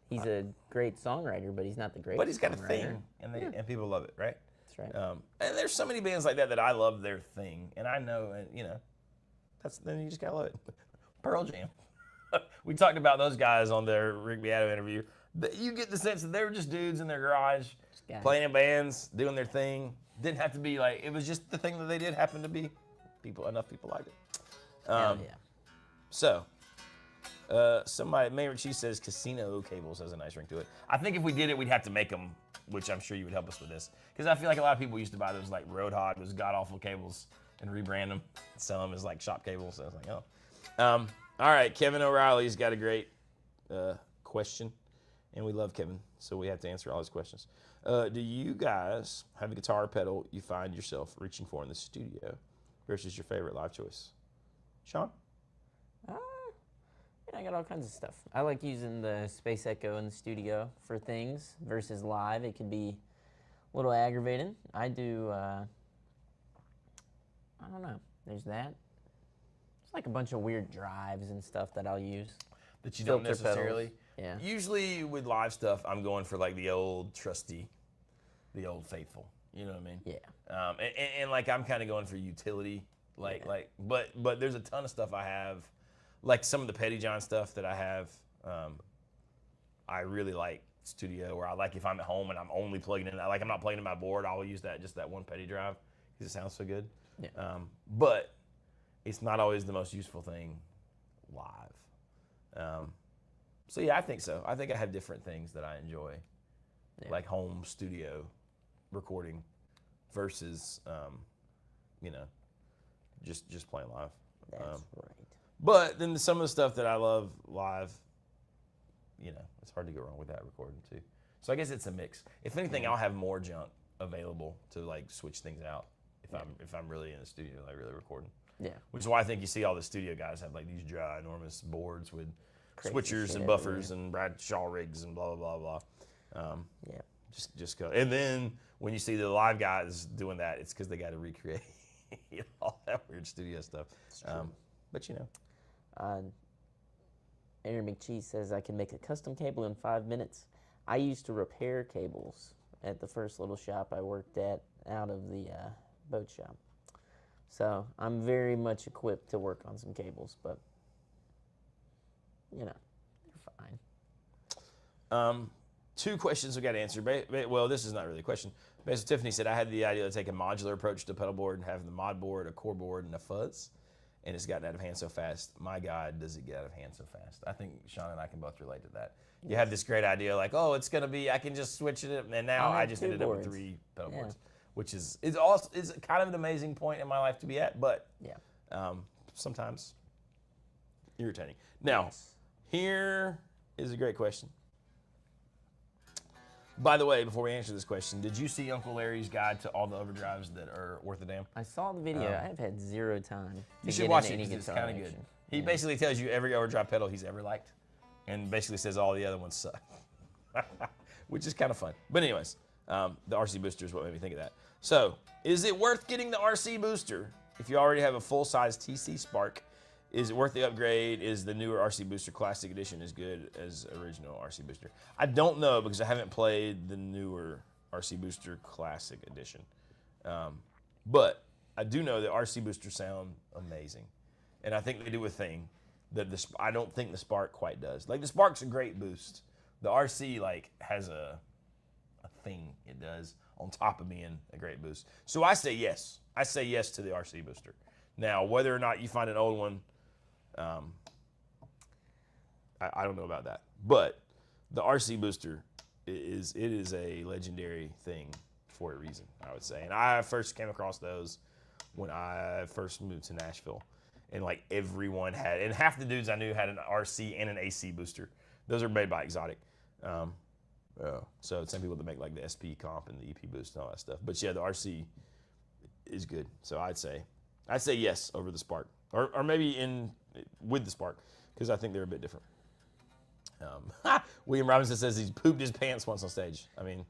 He's a great songwriter, but he's not the greatest. But he's got a songwriter. thing, and people love it, right? That's right. And there's so many bands like that I love their thing, and I know, then you just gotta love it. Pearl Jam. We talked about those guys on their Rick Beato interview. You get the sense that they were just dudes in their garage, playing in bands, doing their thing. Didn't have to be like, it was just the thing that they did happen to be. Enough people liked it. Hell yeah. So, somebody, Maynard Cheese says casino cables has a nice ring to it. I think if we did it, we'd have to make them, which I'm sure you would help us with this. Because I feel like a lot of people used to buy those like Roadhog, those god-awful cables, and rebrand them, sell them as like shop cables. So I was like, oh. All right, Kevin O'Reilly's got a great question, and we love Kevin, so we have to answer all his questions. Do you guys have a guitar pedal you find yourself reaching for in the studio versus your favorite live choice? Sean? I got all kinds of stuff. I like using the Space Echo in the studio for things versus live. It can be a little aggravating. I do, I don't know. There's that. It's like a bunch of weird drives and stuff that I'll use. That you don't Filter necessarily. pedals. Yeah. Usually with live stuff, I'm going for like the old trusty, the old faithful. You know what I mean? Yeah. And like I'm kind of going for utility. But there's a ton of stuff I have, like some of the Petty John stuff that I have. I really like studio, where I like if I'm at home and I'm only plugging in, like I'm not plugging in my board, I'll use that one Petty drive because it sounds so good. Yeah. But it's not always the most useful thing live. So yeah, I think so. I think I have different things that I enjoy, like home studio recording versus, just playing live. That's right. But then some of the stuff that I love live, it's hard to go wrong with that recording too. So I guess it's a mix. If anything, I'll have more junk available to like switch things out if I'm really in the studio, like really recording. Yeah. Which is why I think you see all the studio guys have like these ginormous boards with Crazy switchers shit and buffers and Bradshaw rigs and blah blah blah blah. Yeah. Just go. And then when you see the live guys doing that, it's because they got to recreate all that weird studio stuff. But Aaron McChee says I can make a custom cable in 5 minutes. I used to repair cables at the first little shop I worked at out of the boat shop. So I'm very much equipped to work on some cables, but they're fine. 2 questions we got to answer. Well, this is not really a question. Basically, Tiffany said I had the idea to take a modular approach to pedal board and have the mod board, a core board, and a fuzz. And it's gotten out of hand so fast. My God, does it get out of hand so fast? I think Sean and I can both relate to that. You have this great idea like, oh, it's going to be, I can just switch it, and now I just ended up with 3 pedal boards, which is kind of an amazing point in my life to be at, but sometimes irritating. Now, here is a great question. By the way, before we answer this question, did you see Uncle Larry's guide to all the overdrives that are worth a damn? I saw the video. I have had 0 time. You should watch it because it's kind of good. He basically tells you every overdrive pedal he's ever liked, and basically says all the other ones suck, which is kind of fun. But anyways, the RC booster is what made me think of that. So, is it worth getting the RC booster if you already have a full-size TC Spark? Is it worth the upgrade? Is the newer RC Booster Classic Edition as good as original RC Booster? I don't know because I haven't played the newer RC Booster Classic Edition. But I do know that RC Boosters sound amazing. And I think they do a thing that I don't think the Spark quite does. Like the Spark's a great boost. The RC has a thing it does on top of being a great boost. So I say yes. I say yes to the RC Booster. Now, whether or not you find an old one, I don't know about that, but the RC Booster is a legendary thing for a reason, I would say. And I first came across those when I first moved to Nashville, and like everyone had, and half the dudes I knew had an RC and an AC booster. Those are made by Exotic. So same people that make like the SP comp and the EP boost and all that stuff. But yeah, the RC is good. So I'd say yes over the Spark, or maybe with the Spark, because I think they're a bit different. William Robinson says he's pooped his pants once on stage. I mean,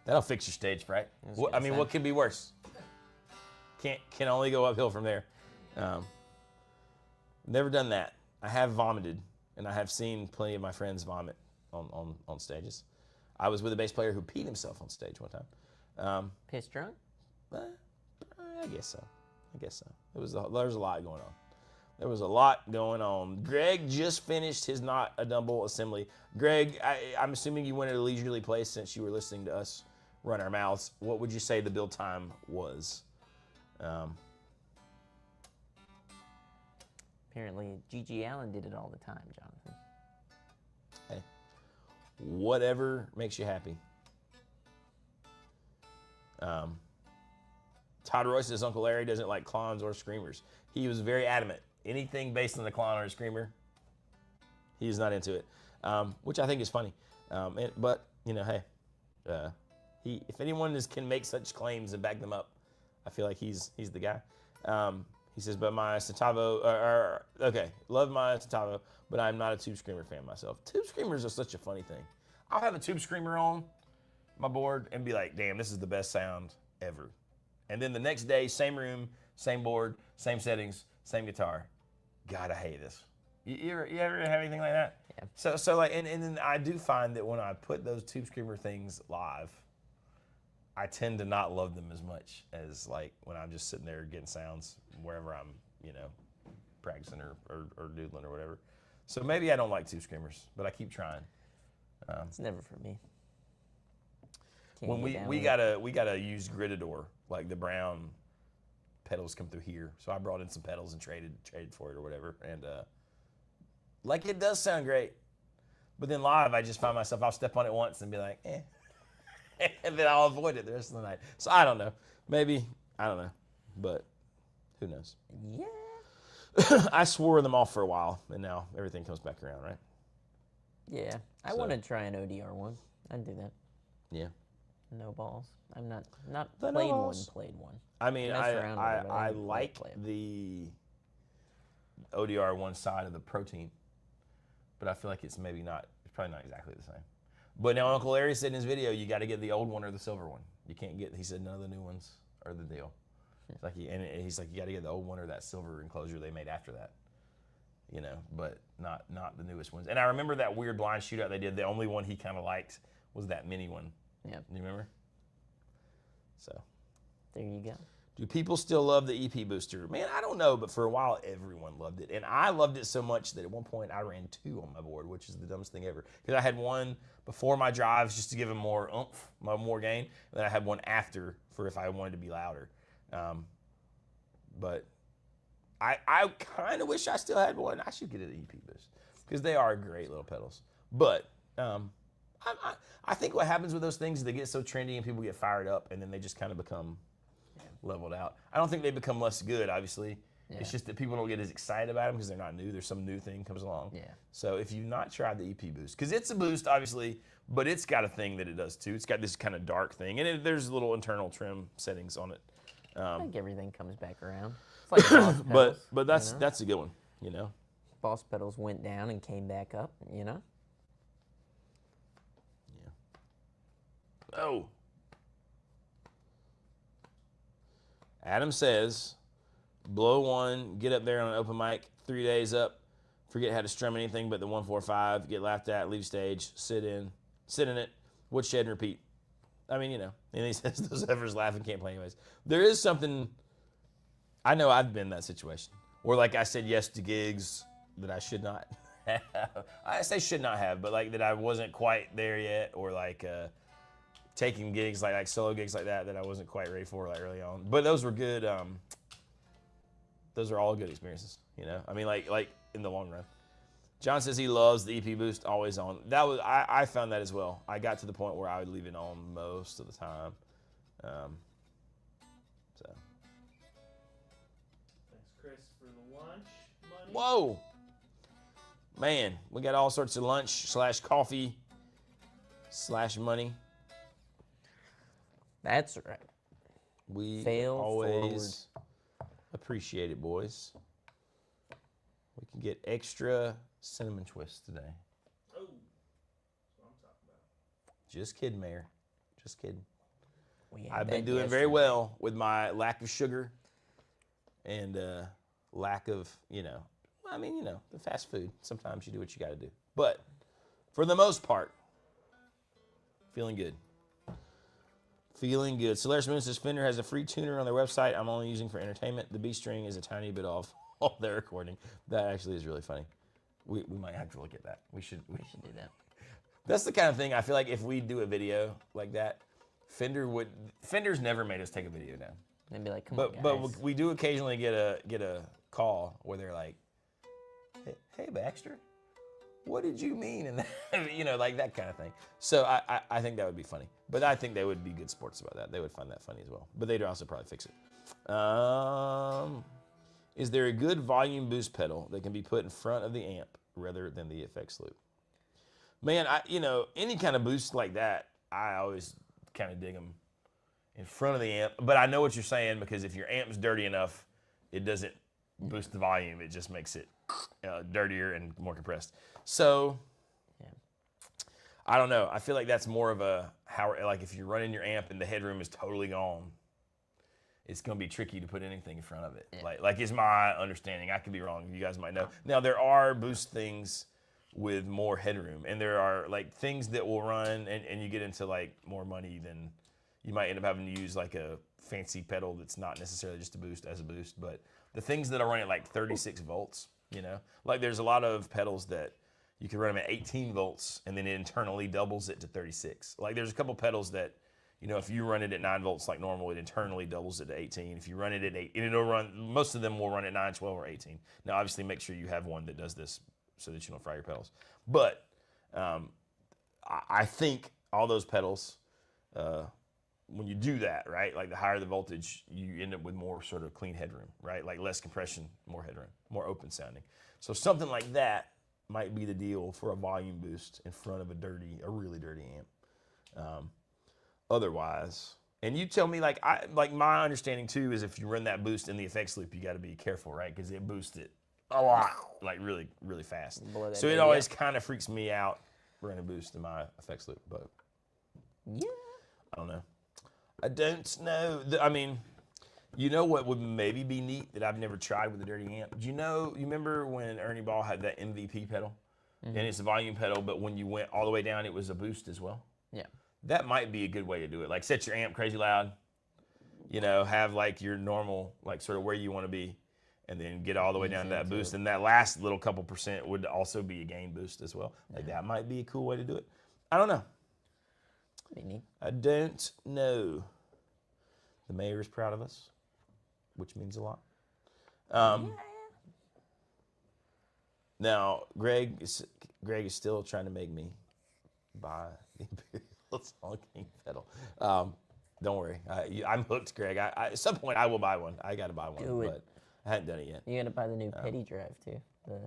That'll fix your stage fright. I mean, what could be worse? Can only go uphill from there. Never done that. I have vomited, and I have seen plenty of my friends vomit on stages. I was with a bass player who peed himself on stage one time. Piss drunk? I guess so. There's a lot going on. There was a lot going on. Greg just finished his Not a Dumble assembly. Greg, I'm assuming you went at a leisurely pace since you were listening to us run our mouths. What would you say the build time was? Apparently, G.G. Allen did it all the time, Jonathan. Hey, whatever makes you happy. Todd Royce says Uncle Larry doesn't like clowns or screamers. He was very adamant. Anything based on a clown or a screamer, he's not into it, which I think is funny. But you know, hey, if anyone can make such claims and back them up, I feel like he's the guy. He says, but my Centavo, okay, love my Centavo, but I'm not a Tube Screamer fan myself. Tube Screamers are such a funny thing. I'll have a Tube Screamer on my board and be like, damn, this is the best sound ever. And then the next day, same room, same board, same settings, same guitar. God, I hate this. You ever have anything like that? Yeah. So like, and then I do find that when I put those Tube Screamer things live, I tend to not love them as much as like when I'm just sitting there getting sounds wherever I'm, practicing or doodling or whatever. So maybe I don't like Tube Screamers, but I keep trying. It's never for me. When we gotta use Gritador, like the brown pedals come through here. So I brought in some pedals and traded for it or whatever. And like it does sound great. But then live I just find myself, I'll step on it once and be like, eh. And then I'll avoid it the rest of the night. So I don't know. Maybe, I don't know. But who knows? Yeah. I swore them off for a while and now everything comes back around, right? Yeah. I want to try an ODR one. I'd do that. Yeah. No balls. I'm not The played no one, balls. played one. I mean, Mess around with it, but I didn't like play 'em. the ODR one side of the protein, but I feel like it's probably not exactly the same. But now Uncle Larry said in his video, you got to get the old one or the silver one. You can't he said none of the new ones are the deal. It's like he's like, you got to get the old one or that silver enclosure they made after that. But not the newest ones. And I remember that weird blind shootout they did. The only one he kind of liked was that mini one. Yeah. You remember? So. There you go. Do people still love the EP booster? Man, I don't know, but for a while, everyone loved it. And I loved it so much that at one point I ran 2 on my board, which is the dumbest thing ever. Because I had one before my drives just to give them more oomph, more gain. And then I had one after for if I wanted to be louder. But I kind of wish I still had one. I should get an EP boost because they are great little pedals. But I think what happens with those things is they get so trendy and people get fired up and then they just kind of become leveled out. I don't think they become less good, obviously. Yeah. It's just that people don't get as excited about them because they're not new. There's some new thing comes along. Yeah. So if you've not tried the EP boost, because it's a boost, obviously, but it's got a thing that it does too. It's got this kind of dark thing, and there's little internal trim settings on it. I think everything comes back around. It's like Boss pedals, but that's a good one, Boss pedals went down and came back up, Yeah. Oh. Adam says, blow one, get up there on an open mic, 3 days up, forget how to strum anything but the 1-4-5, get laughed at, leave stage, sit in it, woodshed and repeat. I mean, and he says those efforts laugh and can't play anyways. There is something, I know I've been in that situation, where like I said yes to gigs that I should not have. I say should not have, but like that I wasn't quite there yet, or like taking gigs like solo gigs like that I wasn't quite ready for like early on. But those were good. Those are all good experiences, I mean, like in the long run. John says he loves the EP boost, always on. I found that as well. I got to the point where I would leave it on most of the time. So. Thanks, Chris, for the lunch money. Whoa, man, we got all sorts of lunch / coffee / money. That's right. We Fail always appreciate it, boys. We can get extra cinnamon twists today. Oh, that's what I'm talking about. Just kidding, Mayor. Just kidding. I've been doing very well with my lack of sugar and lack of, the fast food. Sometimes you do what you got to do. But for the most part, feeling good. Feeling good. Solaris Moon says Fender has a free tuner on their website I'm only using for entertainment. The B string is a tiny bit off while they're recording. That actually is really funny. We might have to look at that. We should do that. That's the kind of thing I feel like if we do a video like that, Fender's never made us take a video down. They'd be like, come on, guys. But we do occasionally get a call where they're like, hey Baxter, what did you mean? And like that kind of thing. So I think that would be funny. But I think they would be good sports about that. They would find that funny as well. But they'd also probably fix it. Is there a good volume boost pedal that can be put in front of the amp rather than the effects loop? Man, any kind of boost like that, I always kind of dig them in front of the amp. But I know what you're saying, because if your amp's dirty enough, it doesn't boost the volume. It just makes it dirtier and more compressed. So, yeah. I don't know. I feel like that's more of like if you're running your amp and the headroom is totally gone, it's going to be tricky to put anything in front of it. Yeah. Like is my understanding. I could be wrong. You guys might know. Now, there are boost things with more headroom, and there are like things that will run and you get into like more money than you might end up having to use like a fancy pedal that's not necessarily just a boost as a boost. But the things that are running at like 36 volts, like there's a lot of pedals that you can run them at 18 volts and then it internally doubles it to 36. Like there's a couple pedals that, if you run it at 9 volts like normal, it internally doubles it to 18. If you run it at 8, and it'll run, most of them will run at 9, 12, or 18. Now, obviously, make sure you have one that does this so that you don't fry your pedals. But I think all those pedals, when you do that, right, like the higher the voltage, you end up with more sort of clean headroom, right? Like less compression, more headroom, more open sounding. So something like that might be the deal for a volume boost in front of a really dirty amp. Otherwise, and you tell me, like my understanding too is if you run that boost in the effects loop, you got to be careful, right? Because it boosts it a lot, like really, really fast. So it always kind of freaks me out running a boost in my effects loop. But yeah, I don't know. I don't know. What would maybe be neat that I've never tried with a dirty amp? You remember when Ernie Ball had that MVP pedal? Mm-hmm. And it's a volume pedal, but when you went all the way down, it was a boost as well? Yeah. That might be a good way to do it. Like set your amp crazy loud, have like your normal, like sort of where you want to be, and then get all the way down to that boost. And that last little couple percent would also be a gain boost as well. Like that might be a cool way to do it. I don't know. I don't know. The mayor is proud of us, which means a lot. Now, Greg is still trying to make me buy the Imperial Song-King pedal. Don't worry. I'm hooked, Greg. At some point, I will buy one. I got to buy one, but I hadn't done it yet. You got to buy the new Petty Drive, too.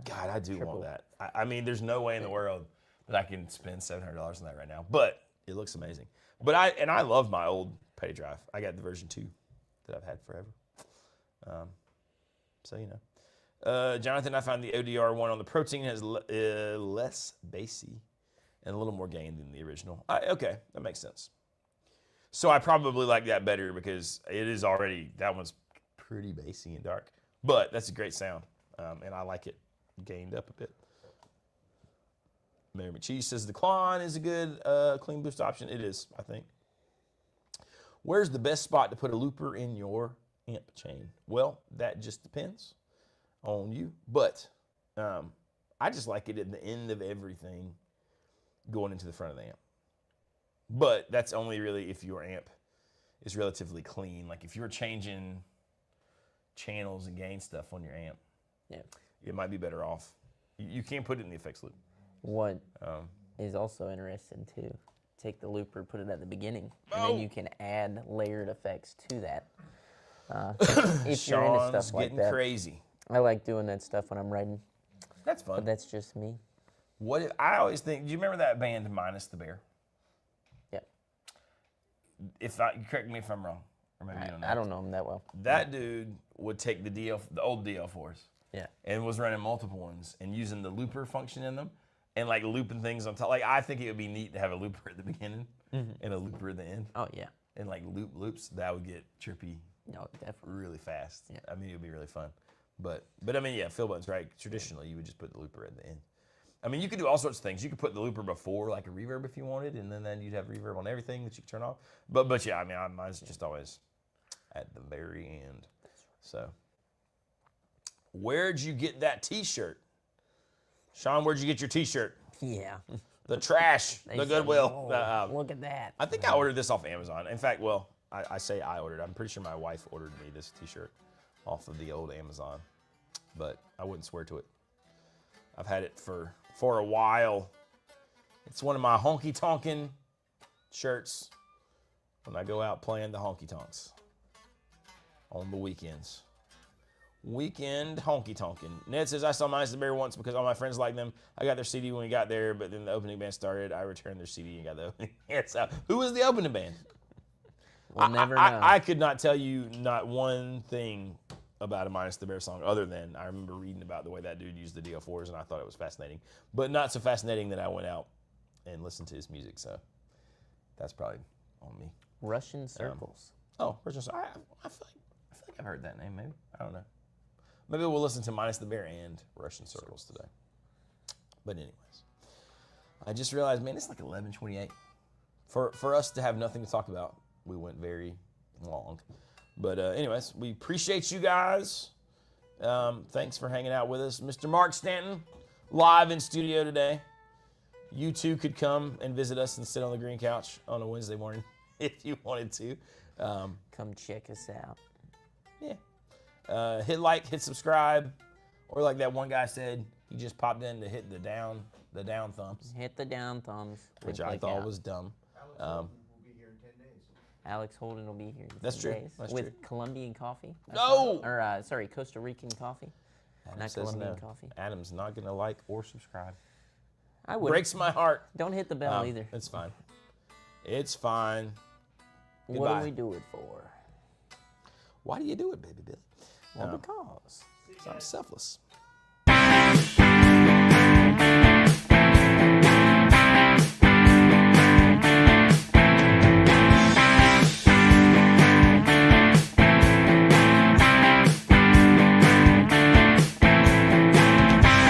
God, I do want that. There's no way in the world that I can spend $700 on that right now, but it looks amazing. But I love my old Petty Drive. I got the version 2 that I've had forever. Jonathan, I found the ODR one on the Protein has less bassy and a little more gain than the original. Okay, that makes sense. So I probably like that better because that one's pretty bassy and dark. But that's a great sound, and I like it gained up a bit. Mary McCheese says the Klon is a good clean boost option. It is, I think. Where's the best spot to put a looper in your amp chain? Well, that just depends on you. But I just like it at the end of everything going into the front of the amp. But that's only really if your amp is relatively clean. Like if you're changing channels and gain stuff on your amp, it might be better off. You can't put it in the effects loop. What is also interesting too, take the looper, put it at the beginning, and then you can add layered effects to that. If you're into stuff like getting crazy. I like doing that stuff when I'm writing. That's fun. But that's just me. I always think, do you remember that band Minus the Bear? Yeah. Correct me if I'm wrong. Or maybe you don't know. I don't know him that well. That dude would take the old DL4s. Yeah. And was running multiple ones and using the looper function in them and like looping things on top. Like I think it would be neat to have a looper at the beginning and a looper at the end. Oh yeah. and like loops, that would get trippy No, definitely. really fast. Yeah. I mean, it would be really fun. But I mean, yeah, fill buttons, right? Traditionally, you would just put the looper at the end. I mean, you could do all sorts of things. You could put the looper before, like a reverb if you wanted, and then you'd have reverb on everything that you could turn off. But yeah, I mean, mine's just always at the very end. So, where'd you get that T-shirt? Sean, where'd you get your T-shirt? Yeah. The trash, They the said, Goodwill. "Whoa, look at that." I think I ordered this off Amazon. In fact, well, I say I ordered. I'm pretty sure my wife ordered me this T-shirt off of the old Amazon, but I wouldn't swear to it. I've had it for a while. It's one of my honky tonkin' shirts when I go out playing the honky tonks on the weekends. Weekend honky tonkin'. Ned says, I saw Minus the Bear once because all my friends liked them. I got their CD when we got there, but then the opening band started. I returned their CD and got the opening band. So, who was the opening band? We'll never know. I could not tell you not one thing about a Minus the Bear song other than I remember reading about the way that dude used the DL4s and I thought it was fascinating. But not so fascinating that I went out and listened to his music. So, that's probably on me. Russian Circles. Russian Circles. I feel like I've heard that name maybe. I don't know. Maybe we'll listen to Minus the Bear and Russian Circles today. But anyways, I just realized, man, it's like 11:28. For us to have nothing to talk about, we went very long. But anyways, we appreciate you guys. Thanks for hanging out with us. Mr. Mark Stanton, live in studio today. You too could come and visit us and sit on the green couch on a Wednesday morning if you wanted to. Come check us out. Yeah. Hit like, hit subscribe, or like that one guy said, he just popped in to hit the down thumbs, Hit the down thumbs. which and I click thought out. was dumb. Alex Holden will be here in 10 days. Alex Holden will be here in That's 10 true. days That's with true. Colombian coffee. No! Or sorry, Costa Rican coffee. Adam Not says Colombian no. coffee. Adam's not gonna like or subscribe. I would. Breaks my heart. Don't hit the bell either. It's fine. It's fine. What Goodbye. do we do it for? Why do you do it, baby Billy? Well, because. I'm selfless.